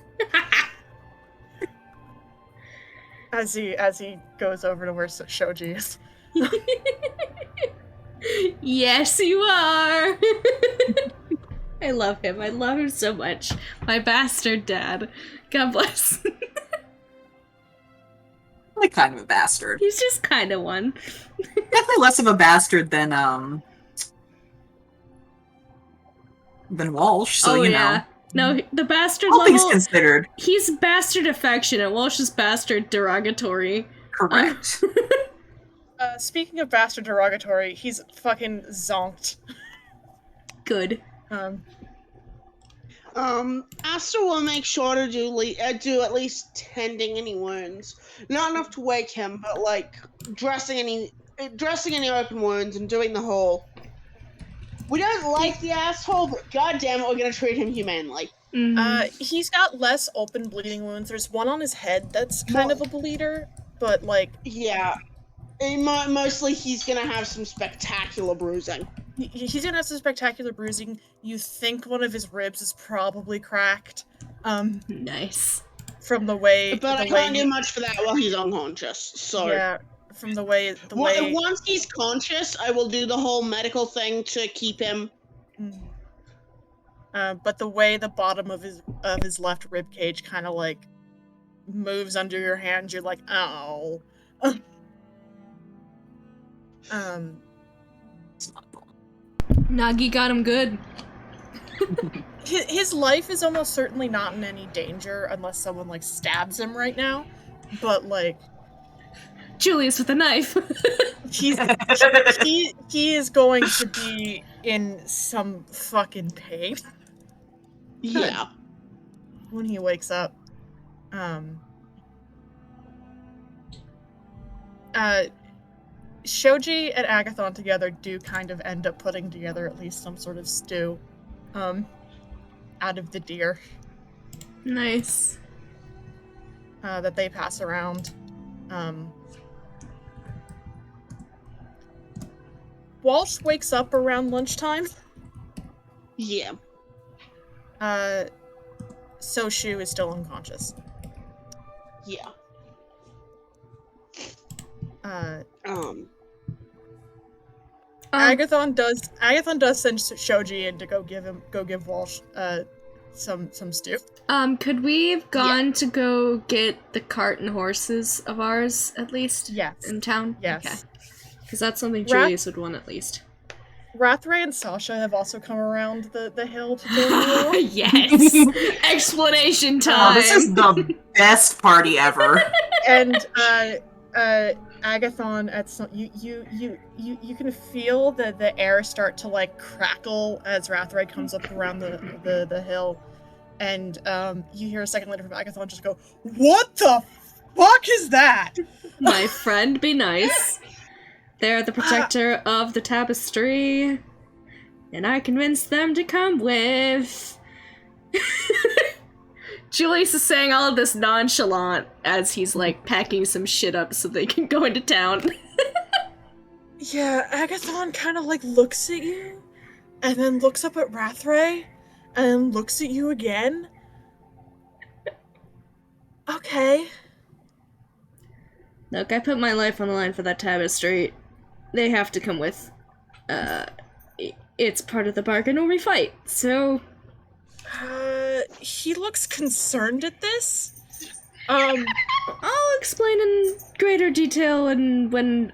As he goes over to where Shoji is. Yes, you are. I love him. I love him so much. My bastard dad. God bless. Like kind of a bastard. He's just kind of one. Definitely less of a bastard than Walsh. So you know. No, the bastard All level. things considered. He's bastard affectionate. Walsh is bastard derogatory. Correct. Speaking of bastard derogatory, he's fucking zonked. Good. Asta will make sure to do at least tending any wounds. Not enough to wake him, but like dressing any open wounds and doing the whole. We don't like the asshole, but goddamn it, we're gonna treat him humanely. He's got less open bleeding wounds. There's one on his head that's kind of a bleeder, but like yeah, and mostly he's gonna have some spectacular bruising. He's gonna have some spectacular bruising. You think one of his ribs is probably cracked. Nice. From the way. But I can't do much for that while he's unconscious. So yeah, from the way. Once he's conscious, I will do the whole medical thing to keep him. But the way the bottom of his left rib cage kind of like moves under your hand, you're like, ow. Nagi got him good. His life is almost certainly not in any danger unless someone like stabs him right now. But like, Julius with a knife. he is going to be in some fucking pain. Yeah. When he wakes up. Shoji and Agathon together do kind of end up putting together at least some sort of stew. Out of the deer. Nice. That they pass around. Walsh wakes up around lunchtime. Yeah. Soshu is still unconscious. Yeah. Agathon does send Shoji in to go give Walsh some stew. Could we have gone to go get the cart and horses of ours at least? Yes. In town? Yes. Okay. Because that's something Julius would want at least. Rathray and Sasha have also come around the hill to join you. Yes! Explanation time! Oh, this is the best party ever. And Agathon, at some, you can feel the air start to like crackle as Rathray comes up around the hill, and you hear a second later from Agathon just go, "What the fuck is that?" My friend, be nice. They're the protector of the tapestry, and I convinced them to come with. Julius is saying all of this nonchalant as he's like packing some shit up so they can go into town. Yeah, Agathon kind of like looks at you, and then looks up at Rathray, and then looks at you again. Okay. Look, I put my life on the line for that tapestry. They have to come with. It's part of the bargain or we fight, so... He looks concerned at this. I'll explain in greater detail and when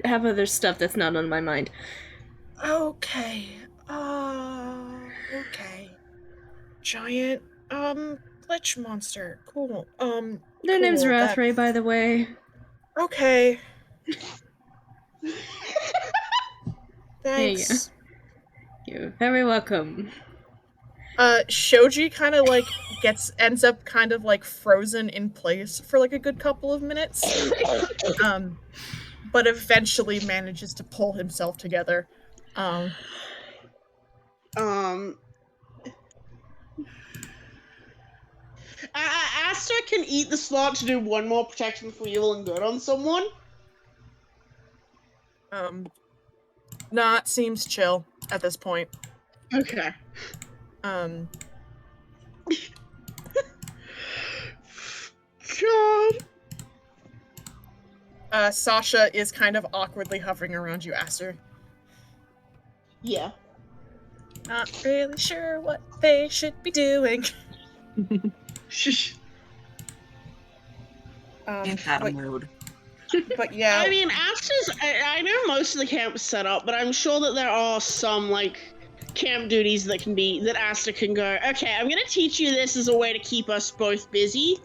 have other stuff that's not on my mind. Okay. Okay. Giant, glitch monster. Cool. Their name's cool. Rathray, by the way. Okay. Thanks. You're very welcome. Shoji kind of like ends up kind of like frozen in place for like a good couple of minutes. But eventually manages to pull himself together. Um, Asta can eat the slot to do one more protection for evil and good on someone. Not seems chill at this point. Okay. God. Sasha is kind of awkwardly hovering around you, Aster. Yeah. Not really sure what they should be doing. Shh. In that mood. But yeah. I mean, I know most of the camp is set up, but I'm sure that there are some, like, camp duties that Asta can go, okay, I'm gonna teach you this as a way to keep us both busy.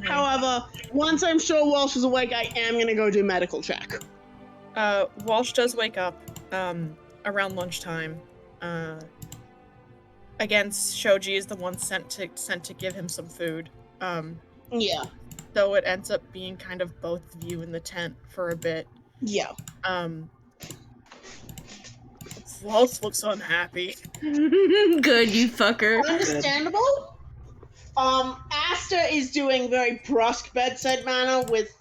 However, once I'm sure Walsh is awake, I am gonna go do medical check. Walsh does wake up, around lunchtime. Again, Shoji is the one sent to give him some food. Yeah. Though it ends up being kind of both of you in the tent for a bit. Yeah. Walsh looks unhappy. Good, you fucker. Understandable. Asta is doing very brusque bedside manner with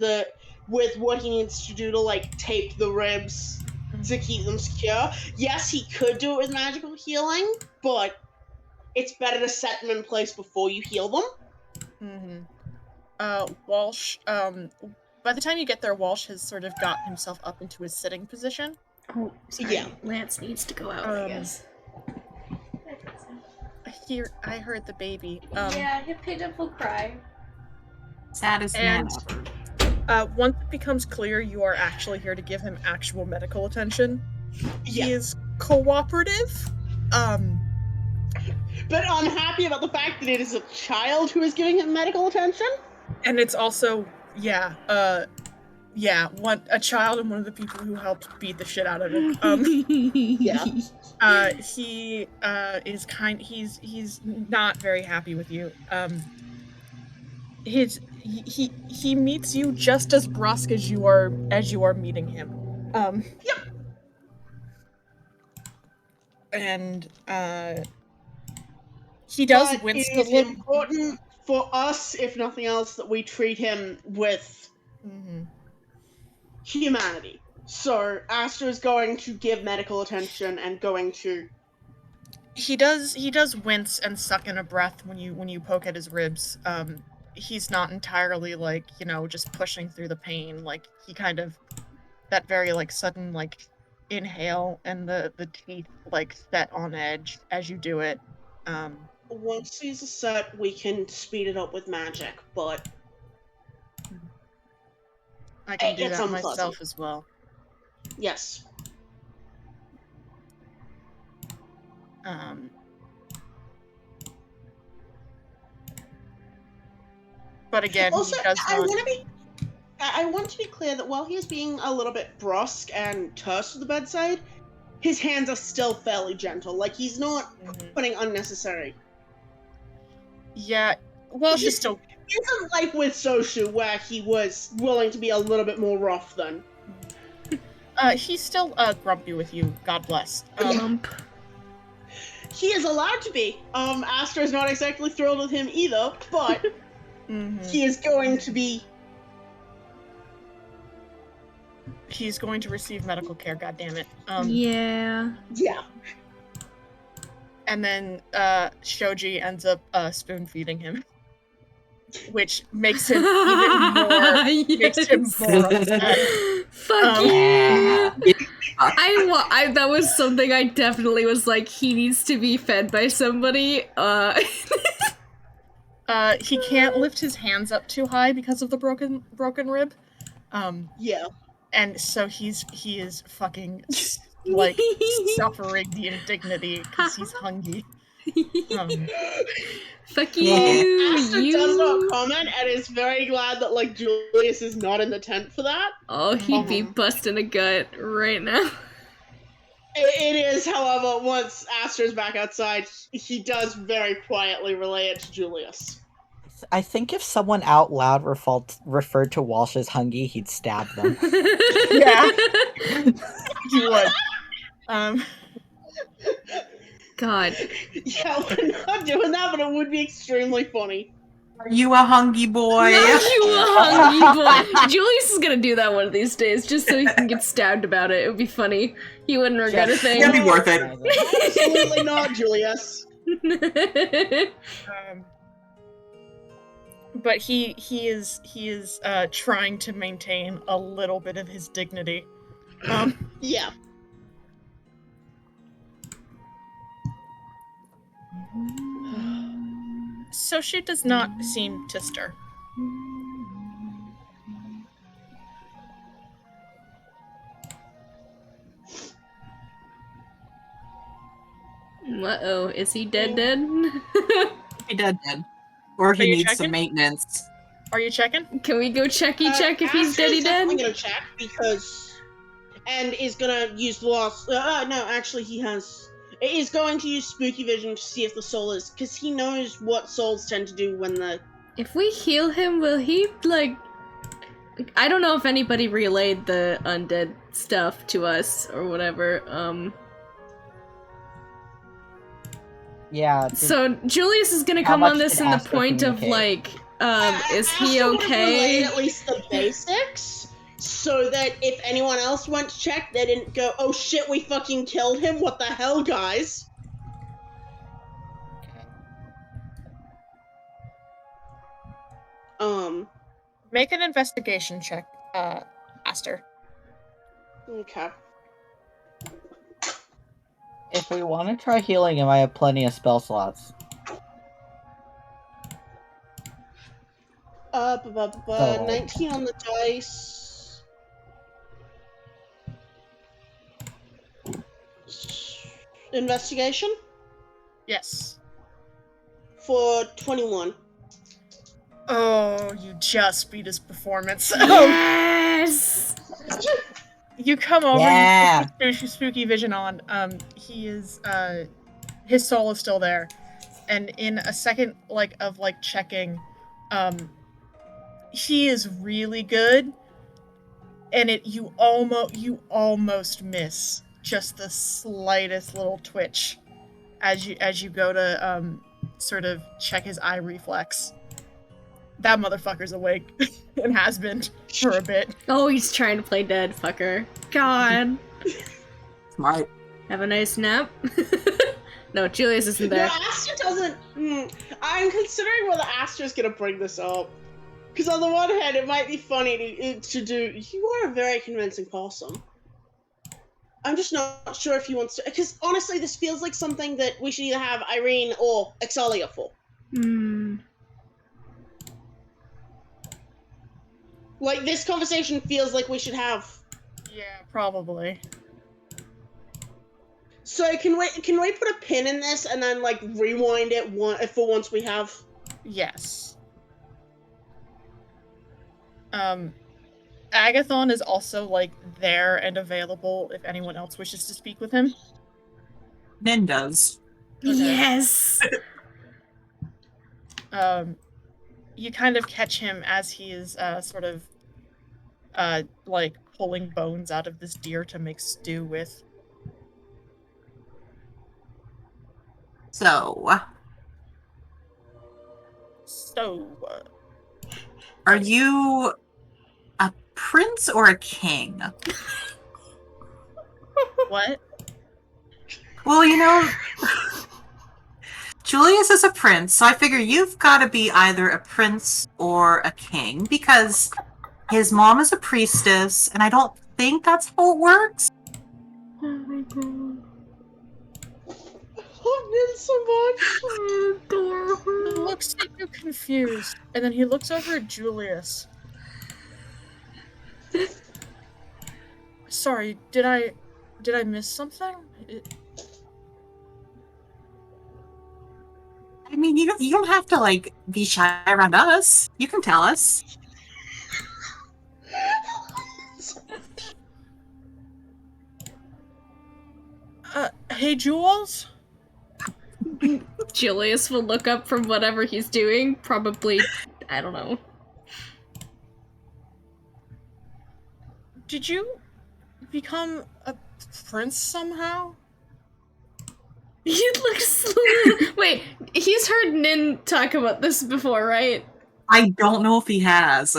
what he needs to do to, like, tape the ribs to keep them secure. Yes, he could do it with magical healing, but it's better to set them in place before you heal them. Walsh, by the time you get there, Walsh has sort of got himself up into his sitting position. Oh, sorry. Yeah. Lance needs to go out, I guess. I heard the baby. Yeah, he pitiful cry. Saddest man ever. Once it becomes clear you are actually here to give him actual medical attention, he is cooperative. But unhappy about the fact that it is a child who is giving him medical attention. And it's also, a child and one of the people who helped beat the shit out of him. He is he's not very happy with you. He meets you just as brusque as you are meeting him. And he does wince a little. It's important for us, if nothing else, that we treat him with humanity. So Asta is going to give medical attention and going to. He does wince and suck in a breath when you poke at his ribs. He's not entirely, like, just pushing through the pain. Like, he kind of, that very, like, sudden, like, inhale and the teeth, like, set on edge as you do it. Once he's set, we can speed it up with magic, but I can do that myself as well. Yes. But again, also, he does I want to be clear that while he is being a little bit brusque and terse to the bedside, his hands are still fairly gentle. Like, he's not putting unnecessary. Yeah, well, she's still. It isn't like with Soshu, where he was willing to be a little bit more rough then. He's still grumpy with you. God bless. He is allowed to be. Astra is not exactly thrilled with him either, but he is going to be. He's going to receive medical care. God damn it. Yeah. And then Shoji ends up spoon feeding him, which makes him even more. Makes him more upset. Fuck yeah. That was something I definitely was like, he needs to be fed by somebody. He can't lift his hands up too high because of the broken rib. And so he is fucking like suffering the indignity because he's hungry. Fuck you. Asta does not comment and is very glad that, like, Julius is not in the tent for that. Oh, he'd be busting a gut right now. It is, however, once Astra's back outside, he does very quietly relay it to Julius. I think if someone out loud referred to Walsh as hungry, he'd stab them. Yeah, he would. God. Yeah, we're not doing that, but it would be extremely funny. Are you a hungry boy? Are you a hungry boy? Julius is gonna do that one of these days, just so he can get stabbed about it. It would be funny. He wouldn't regret a thing. It'd be worth it. Absolutely not, Julius. But he is trying to maintain a little bit of his dignity. Yeah. Soshi does not seem to stir. Uh-oh, is he dead? He dead. Or he Are you needs checking? some maintenance. Are you checking? Can we go check if he's Astra's dead? definitely gonna check because, and is gonna use the last. No, actually, is going to use spooky vision to see if the soul is, because he knows what souls tend to do when the. If we heal him, will he, like... I don't know if anybody relayed the undead stuff to us or whatever, Yeah. So Julius is gonna How come on much this did in the Astra point of, communicate? like, is he Astra would've okay? relayed at least the basics, so that if anyone else went to check, they didn't go, "Oh shit, we fucking killed him! What the hell, guys?" Make an investigation check, Aster. Okay. If we want to try healing him, I have plenty of spell slots. So- 19 on the dice. Investigation Yes. for 21. Oh, you just beat his performance. Yes! You come over, Yeah. you put spooky vision on. He is, his soul is still there, and in a second, of checking, he is really good, and you almost miss just the slightest little twitch as you go to sort of check his eye reflex. That motherfucker's awake and has been for a bit. Oh, he's trying to play dead, fucker. God. Smart. Have a nice nap. No, Julius isn't there. No, Astra doesn't. I'm considering whether Astra's gonna bring this up. Because on the one hand, it might be funny to do. You are a very convincing person. I'm just not sure if he wants to. Because honestly, this feels like something that we should either have Irene or Exalia for. Like, this conversation feels like we should have. Yeah, probably. So can we put a pin in this and then rewind it for once we have? Yes. Agathon is also there and available if anyone else wishes to speak with him. Nin does. Okay. Yes! You kind of catch him as he is sort of pulling bones out of this deer to make stew with. So, are you a prince or a king? What? Well, Julius is a prince, so I figure you've got to be either a prince or a king, because his mom is a priestess, and I don't think that's how it works. Oh my god. I love Nin so much. He looks at you confused, and then he looks over at Julius. Sorry, did I miss something? I mean, you don't have to, be shy around us. You can tell us. Hey, Jules? Julius will look up from whatever he's doing, probably, I don't know. Did you become a prince somehow? He looks... Wait, he's heard Nin talk about this before, right? I don't know if he has.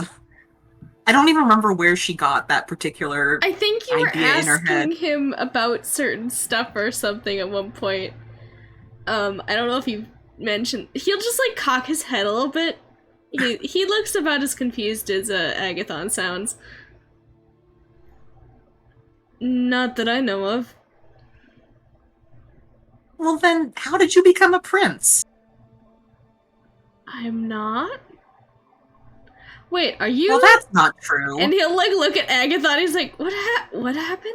I don't even remember where she got that particular I think you were idea in her head. asking him about certain stuff or something at one point. I don't know if you mentioned... He'll just, like, cock his head a little bit. He looks about as confused as Agathon sounds. Not that I know of. Well then, how did you become a prince? I'm not? Wait, are you? Well, that's not true. And he'll like look at Agathon. He's like, "What happened?"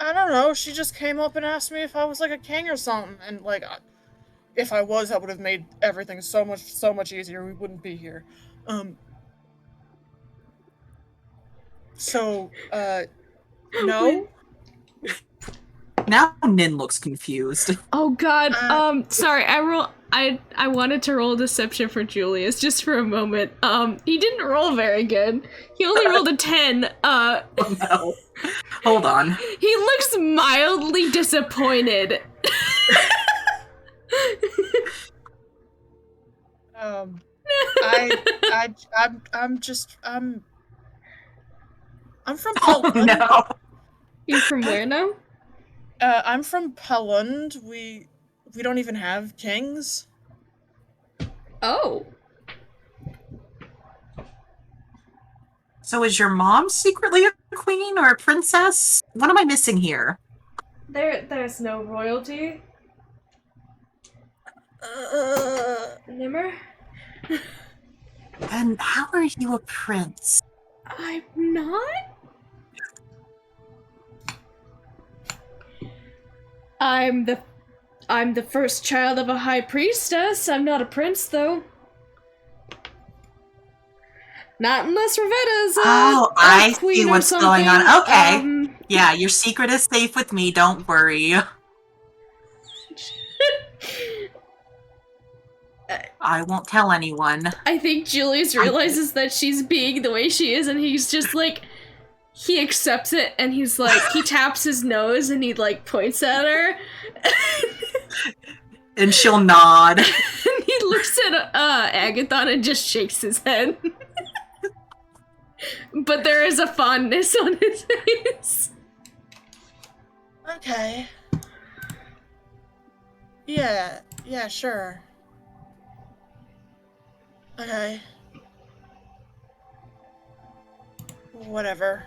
I don't know. She just came up and asked me if I was like a king or something, and like, if I was, that would have made everything so much easier. We wouldn't be here. So, no. Now Nin looks confused. Oh God. Sorry. I wanted to roll deception for Julius just for a moment. He didn't roll very good. He only rolled a 10. Oh no. Hold on. He looks mildly disappointed. I'm from Oh Pelund. no. You're from where now? I'm from Pelund. We don't even have kings. Oh. So is your mom secretly a queen or a princess? What am I missing here? There's no royalty. Nimmer? And how are you a prince? I'm not? I'm the first child of a high priestess. I'm not a prince, though. Not unless Ravetta's I queen see or what's something. going on. Okay. Yeah, your secret is safe with me. Don't worry. I won't tell anyone. I think Julius realizes that she's being the way she is, and he's just like, he accepts it, and he's like, he taps his nose, and he like points at her. And she'll nod. And he looks at Agathon and just shakes his head. But there is a fondness on his face. Okay. Yeah, sure. Okay. Whatever.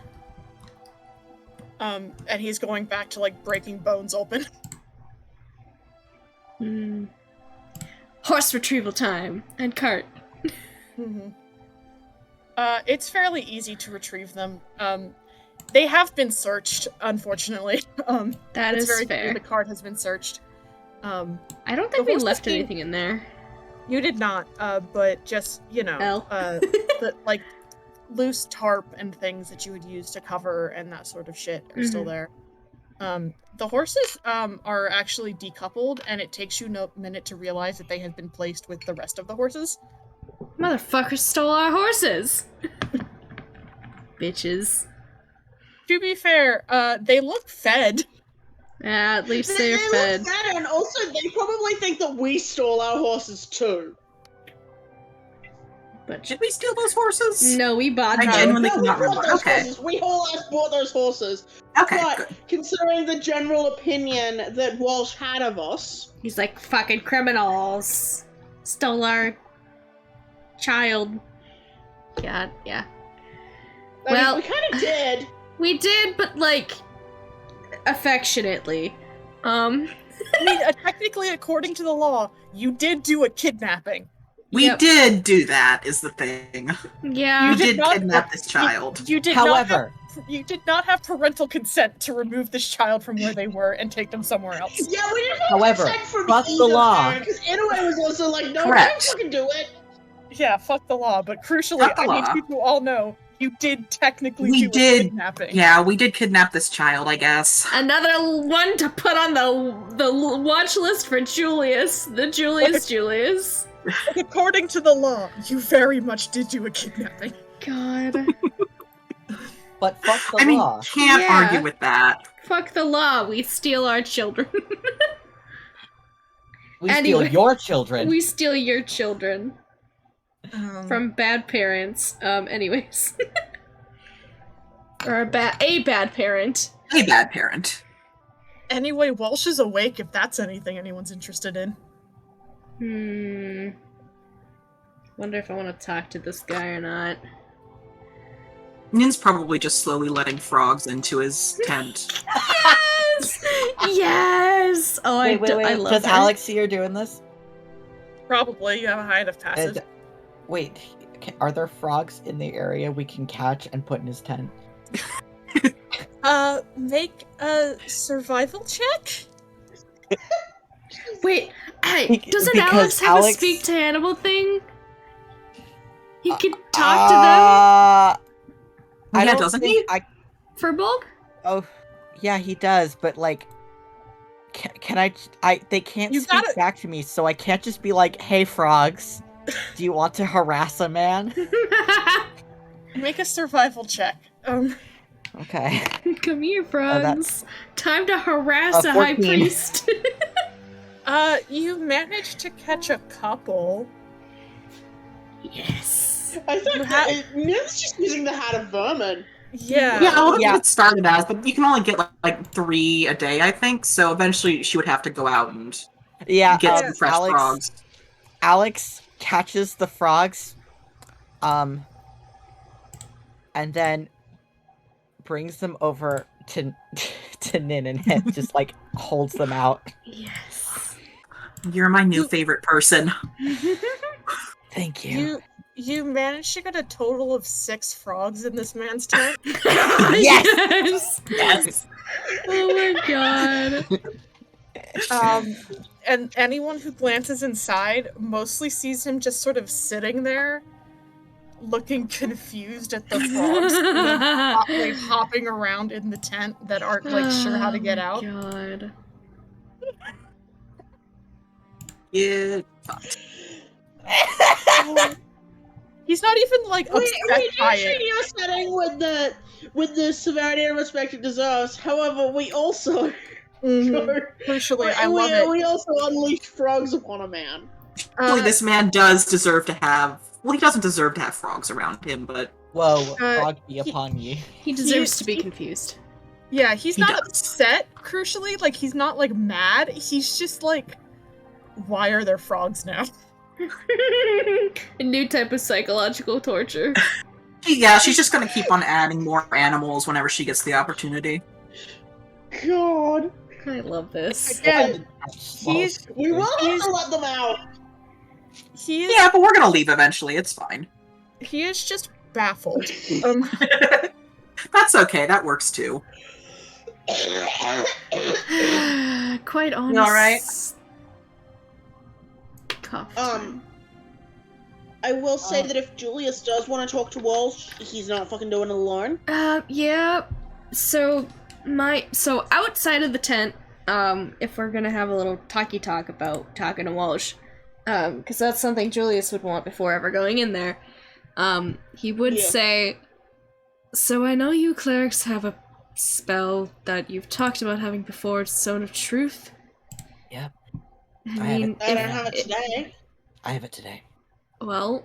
And he's going back to, like, breaking bones open. Horse retrieval time. And cart. Mm-hmm. It's fairly easy to retrieve them. They have been searched, unfortunately. That is very fair. true. The cart has been searched. I don't think we left anything in there. You did not, but just, you know, the, like, loose tarp and things that you would use to cover and that sort of shit are still there. The horses, are actually decoupled, and it takes you no minute to realize that they have been placed with the rest of the horses. Motherfuckers stole our horses! Bitches. To be fair, they look fed. Yeah, at least They they're fed. look fed, and also they probably think that we stole our horses too. But Did we steal those horses? no, we bought I them. genuinely No, we cannot bought remember. those Okay. horses. We all bought those horses. Okay, But good. considering the general opinion that Walsh had of us, He's like, fucking criminals. Stole our child. God, yeah. I Well- mean, we kind of did. We did, but like, affectionately. I mean, technically, according to the law, you did do a kidnapping. We Yep. did do that, is the thing. Yeah. You did did not- kidnap this child. You did However, you did not have parental consent to remove this child from where they were and take them somewhere else. Yeah, we didn't have However, consent from fuck the either law. parent, because Inoue was also like, no, I Correct. can't fucking do it. Yeah, fuck the law, but crucially, Fuck the I law. need you to all know you did technically We do did. a kidnapping. Yeah, we did kidnap this child, I guess. Another one to put on the watch list for Julius. The Julius. According to the law, you very much did do a kidnapping. God. but fuck the I mean, law. can't Yeah. argue with that. Fuck the law. We steal our children. We steal your children. We steal your children. From bad parents. Anyways. Or a bad parent. A bad parent. Anyway, Walsh is awake if that's anything anyone's interested in. Wonder if I want to talk to this guy or not. Nin's probably just slowly letting frogs into his tent. Yes! Yes! Oh, I love Does her. Alex see her doing this? Probably, you have a high enough passive. Wait, are there frogs in the area we can catch and put in his tent? Make a survival check? Wait, hey, doesn't Alex have a speak to animal thing? He could talk to them? Doesn't he? Furbolg? Oh, yeah, he does, but like, can I they can't speak back to me, so I can't just be like, hey frogs, do you want to harass a man? Make a survival check. Okay. Come here, frogs. Time to harass a 14. high priest. You managed to catch a couple. Yes. I thought Nin's just using the hat of vermin. Yeah. Yeah, well, that's what it started as, but you can only get like 3 a day, I think. So eventually, she would have to go out and get some fresh frogs. Alex catches the frogs, and then brings them over to Nin and just like holds them out. Yes. You're my new favorite person. Thank you. You managed to get a total of 6 frogs in this man's tent. Yes. Yes. Oh my god. And anyone who glances inside mostly sees him just sort of sitting there, looking confused at the frogs, and then hopping around in the tent that aren't like sure how to get out. God. Yeah. He's not even like upset by it. We are setting with the severity and respect it deserves. However, we also Crucially, I love it. We also unleash frogs upon a man. This man does deserve to have. Well, he doesn't deserve to have frogs around him, but whoa, frog be upon ye. He deserves to be confused. Yeah, he's not upset. Crucially, like he's not like mad. He's just like, why are there frogs now? A new type of psychological torture. Yeah, she's just gonna keep on adding more animals whenever she gets the opportunity. God. I love this. Again, we will have to let them out. Yeah, but we're gonna leave eventually. It's fine. He is just baffled. That's okay. That works too. Quite honest. You all right? Cough. I will say that if Julius does want to talk to Walsh, he's not fucking doing it alone. Yeah. So outside of the tent, if we're gonna have a little talk about talking to Walsh, because that's something Julius would want before ever going in there. He would say, so I know you clerics have a spell that you've talked about having before, it's Zone of Truth. Yep. I mean, I don't have it today. I have it today. Well,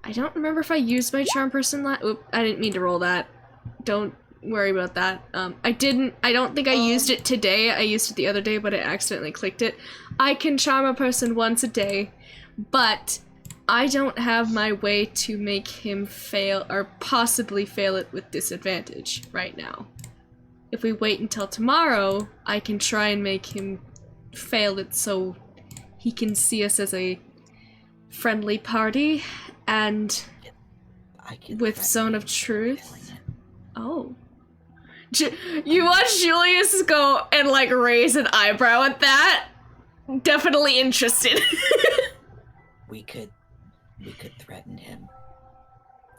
I don't remember if I used my charm person Oop, I didn't mean to roll that. Don't worry about that. I don't think I used it today. I used it the other day, but I accidentally clicked it. I can charm a person once a day, but I don't have my way to make him fail or possibly fail it with disadvantage right now. If we wait until tomorrow, I can try and make him fail it so he can see us as a friendly party, and with Zone of Truth. Oh. You watch Julius go and like raise an eyebrow at that? Definitely interested. we could threaten him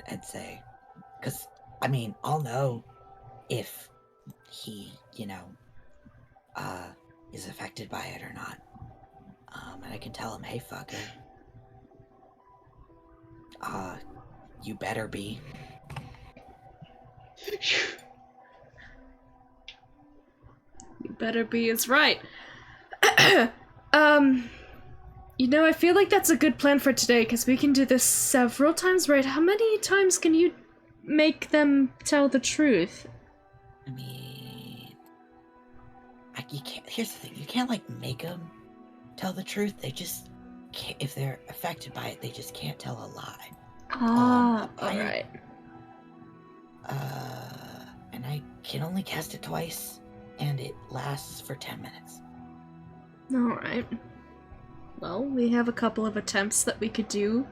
and say, because I mean, I'll know if he, is affected by it or not. And I can tell him, hey fucker, you better be. better be is right. You know, I feel like that's a good plan for today, because we can do this several times, right? How many times can you make them tell the truth? I mean, you can't. Here's the thing: you can't like make them tell the truth. They just can't. If they're affected by it, they just can't tell a lie. All right. And I can only cast it twice, and it lasts for 10 minutes. All right. Well, we have a couple of attempts that we could do.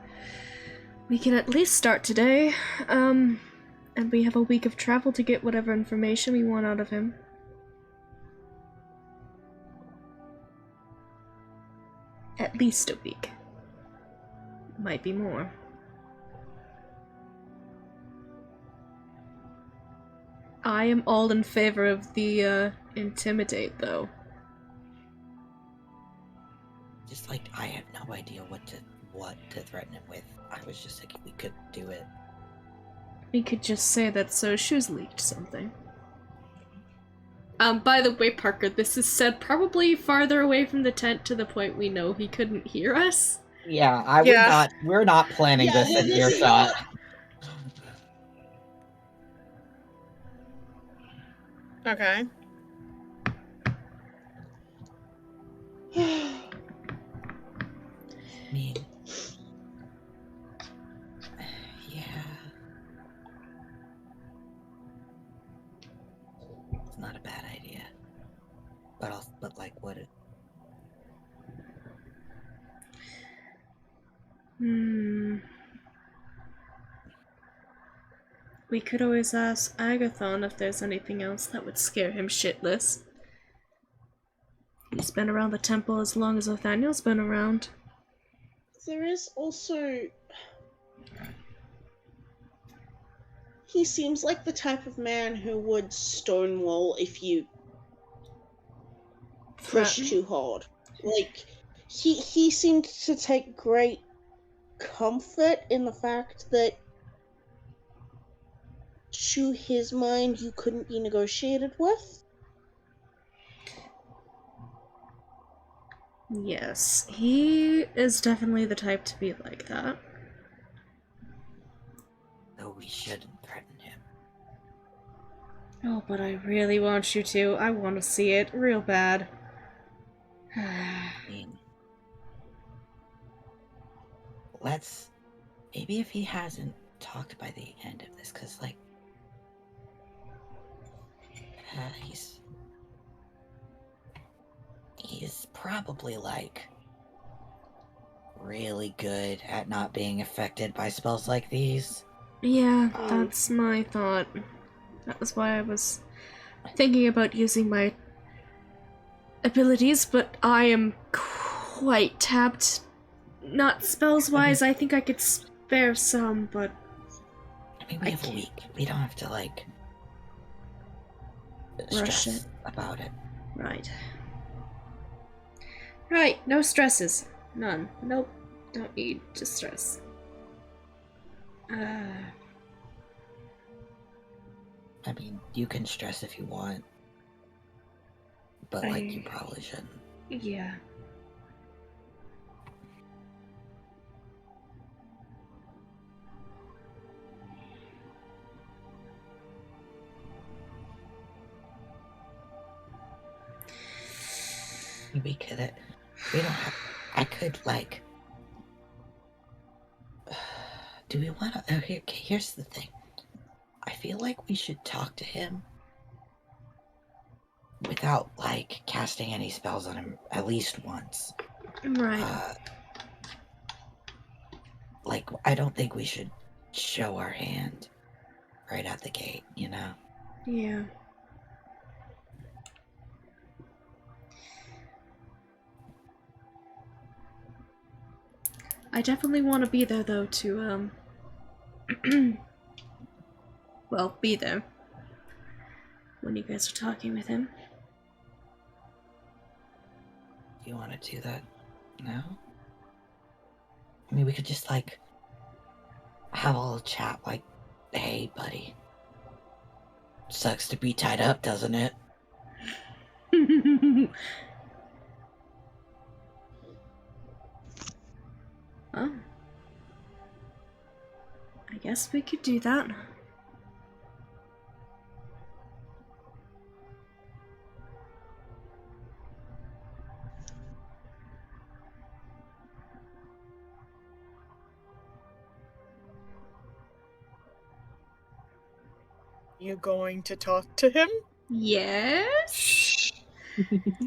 We can at least start today, and we have a week of travel to get whatever information we want out of him. At least a week. Might be more. I am all in favor of the, intimidate, though. Just like, I have no idea what to threaten him with. I was just thinking we could do it. We could just say that Soshu's leaked something. By the way, Parker, this is said probably farther away from the tent to the point we know he couldn't hear us. Yeah, we're not planning this in earshot. Okay. I mean, yeah. It's not a bad idea. But like, what? We could always ask Agathon if there's anything else that would scare him shitless. He's been around the temple as long as Nathaniel's been around. There is also... He seems like the type of man who would stonewall if you push too hard. Like, he seemed to take great comfort in the fact that to his mind you couldn't be negotiated with. Yes, he is definitely the type to be like that. Though we shouldn't threaten him. Oh, but I really want you to. I want to see it real bad. I mean, maybe if he hasn't talked by the end of this, because, like, he's probably, like, really good at not being affected by spells like these. Yeah, that's my thought. That was why I was thinking about using my abilities, but I am quite tapped. Not spells-wise, I think I could spare some, but... I mean, we have a week. We don't have to, like, stress about it. Right. Right, no stresses. None. Nope. Don't need to stress. I mean, you can stress if you want. But, like, you probably shouldn't. Yeah. We don't have... I could, like... Do we want to... Okay, here's the thing. I feel like we should talk to him without, like, casting any spells on him at least once. Right. Like, I don't think we should show our hand right out the gate, you know? Yeah. I definitely want to be there, though, to, well, be there when you guys are talking with him. Do you want to do that now? I mean, we could just, like, have a little chat, like, hey, buddy. Sucks to be tied up, doesn't it? Well, I guess we could do that. You going to talk to him? Yes. Oh,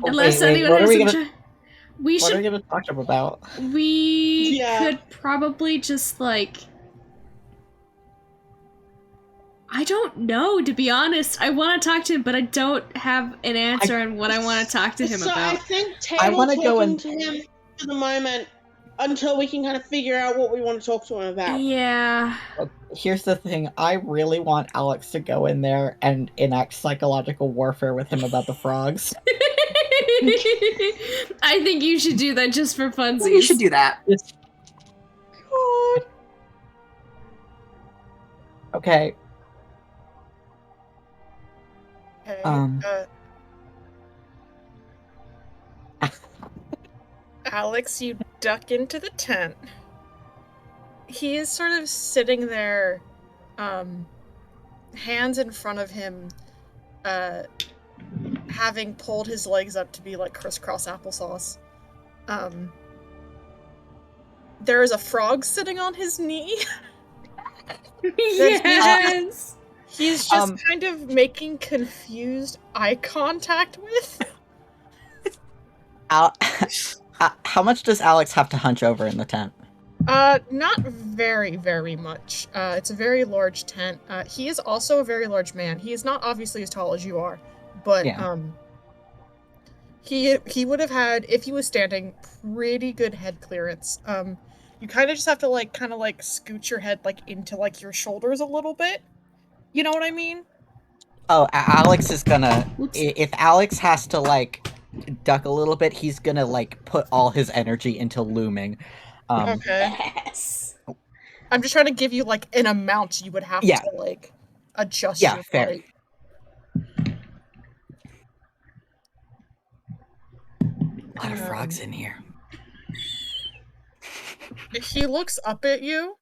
Unless wait, anyone what are has we some. gonna? We What are we should. gonna talk to him about? We Yeah. could probably just like. I don't know, to be honest. I want to talk to him, but I don't have an answer on what I want to talk to him So I about. think I table wanna go talking and- to him for the moment until we can kind of figure out what we want to talk to him about. Yeah. Here's the thing. I really want Alex to go in there and enact psychological warfare with him about the frogs. I think you should do that just for funsies. You should do that. Okay. Okay. Um. Alex, you duck into the tent. He is sort of sitting there, hands in front of him, having pulled his legs up to be like crisscross applesauce. There is a frog sitting on his knee. Yes. He's just kind of making confused eye contact with. How much does Alex have to hunch over in the tent? Not very, very much. It's a very large tent. He is also a very large man. He is not obviously as tall as you are, but Yeah. he would have had, if he was standing, pretty good head clearance. You kind of just have to kind of scoot your head into your shoulders a little bit. You know what I mean? Oh, Alex is gonna. Whoops. If Alex has to duck a little bit, he's gonna put all his energy into looming. Okay. Yes. I'm just trying to give you an amount you would have Yeah. to adjust Yeah, your fair. body. A lot of frogs in here. He looks up at you.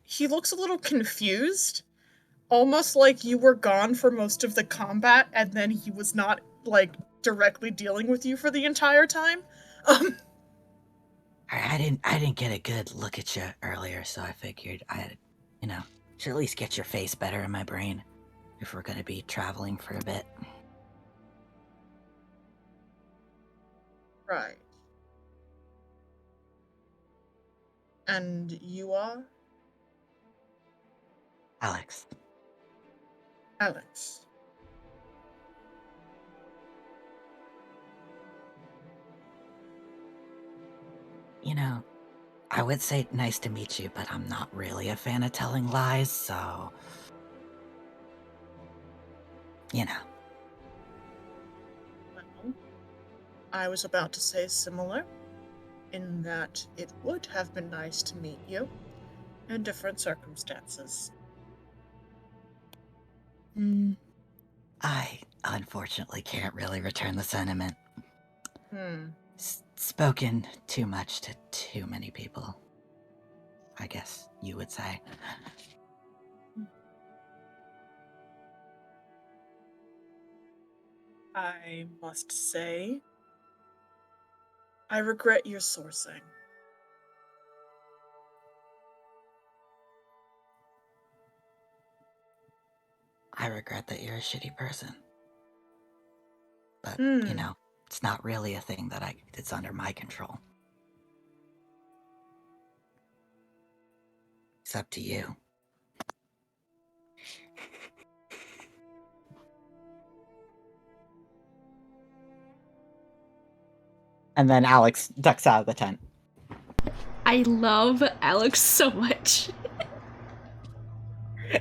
He looks a little confused. Almost like you were gone for most of the combat and then he was not directly dealing with you for the entire time. I didn't get a good look at you earlier, so I figured should at least get your face better in my brain if we're gonna be traveling for a bit. Right. And you are? Alex. Alex. I would say nice to meet you, but I'm not really a fan of telling lies, so... Well, I was about to say similar, in that it would have been nice to meet you in different circumstances. I, unfortunately, can't really return the sentiment. Hmm. Spoken too much to too many people, I guess you would say. I must say, I regret your sourcing. I regret that you're a shitty person. But, Hmm. it's not really a thing that it's under my control. It's up to you. And then Alex ducks out of the tent. I love Alex so much.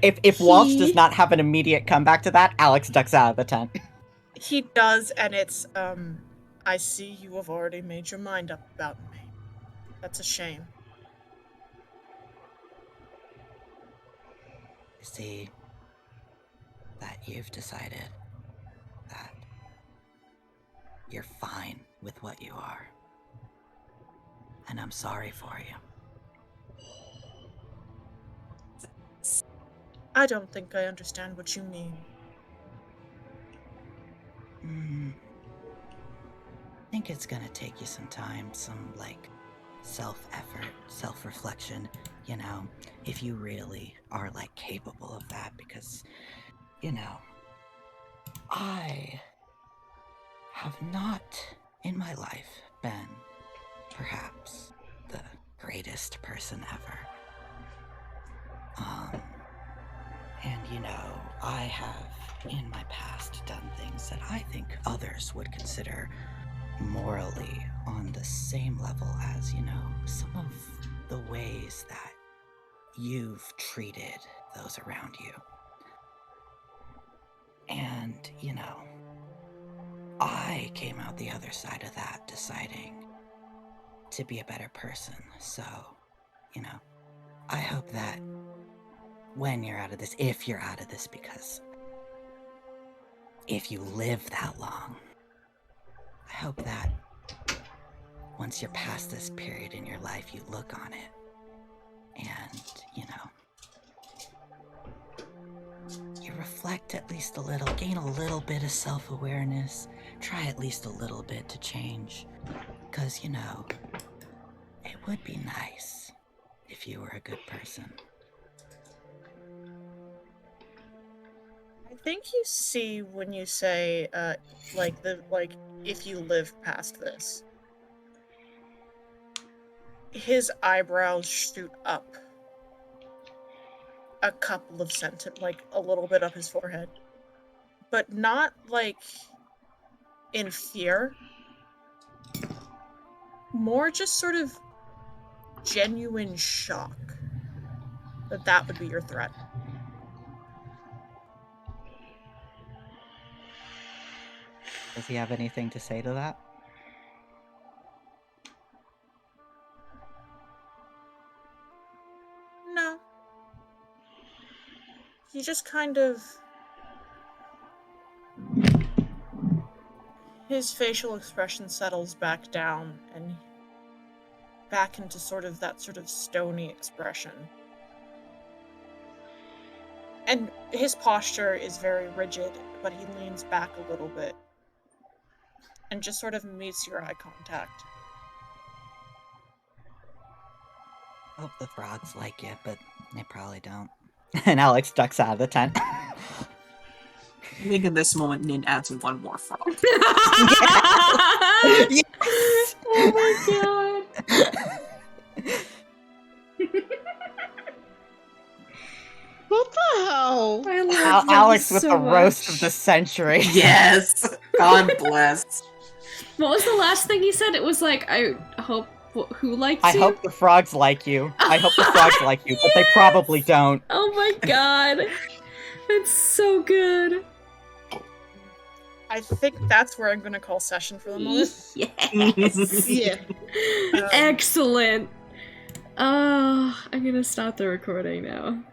If Walsh does not have an immediate comeback to that, Alex ducks out of the tent. He does, and it's, I see you have already made your mind up about me. That's a shame. See that you've decided that you're fine with what you are. And I'm sorry for you. I don't think I understand what you mean. I think it's gonna take you some time, some, like, self-effort, self-reflection, you know, if you really are, like, capable of that, because, you know, I have not, in my life, been, perhaps, the greatest person ever. And, you know, I have, in my past, done things that I think others would consider morally on the same level as, you know, some of the ways that you've treated those around you. And, you know, I came out the other side of that deciding to be a better person. So, you know, I hope that when you're out of this, if you're out of this, because if you live that long, I hope that once you're past this period in your life, you look on it and, you know, you reflect at least a little, gain a little bit of self-awareness, try at least a little bit to change, because, you know, it would be nice if you were a good person. I think you see when you say, if you live past this. His eyebrows shoot up a couple of like a little bit up his forehead. But not, like, in fear. More just sort of genuine shock that would be your threat. Does he have anything to say to that? No. He just kind of... His facial expression settles back down and back into sort of that sort of stony expression. And his posture is very rigid, but he leans back a little bit and just sort of meets your eye contact. I hope the frogs like you, but they probably don't. And Alex ducks out of the tent. I think in this moment, Nin adds one more frog. Yes! Oh my god. What the hell? I love Alex with so the much. roast of the century. Yes! God bless. What was the last thing he said? It was like, I hope who likes I you? hope the frogs like you. I hope the frogs like you, but they probably don't. Oh my god. It's so good. I think that's where I'm going to call session for the moment. Yes. Yeah. Excellent. I'm gonna stop the recording now.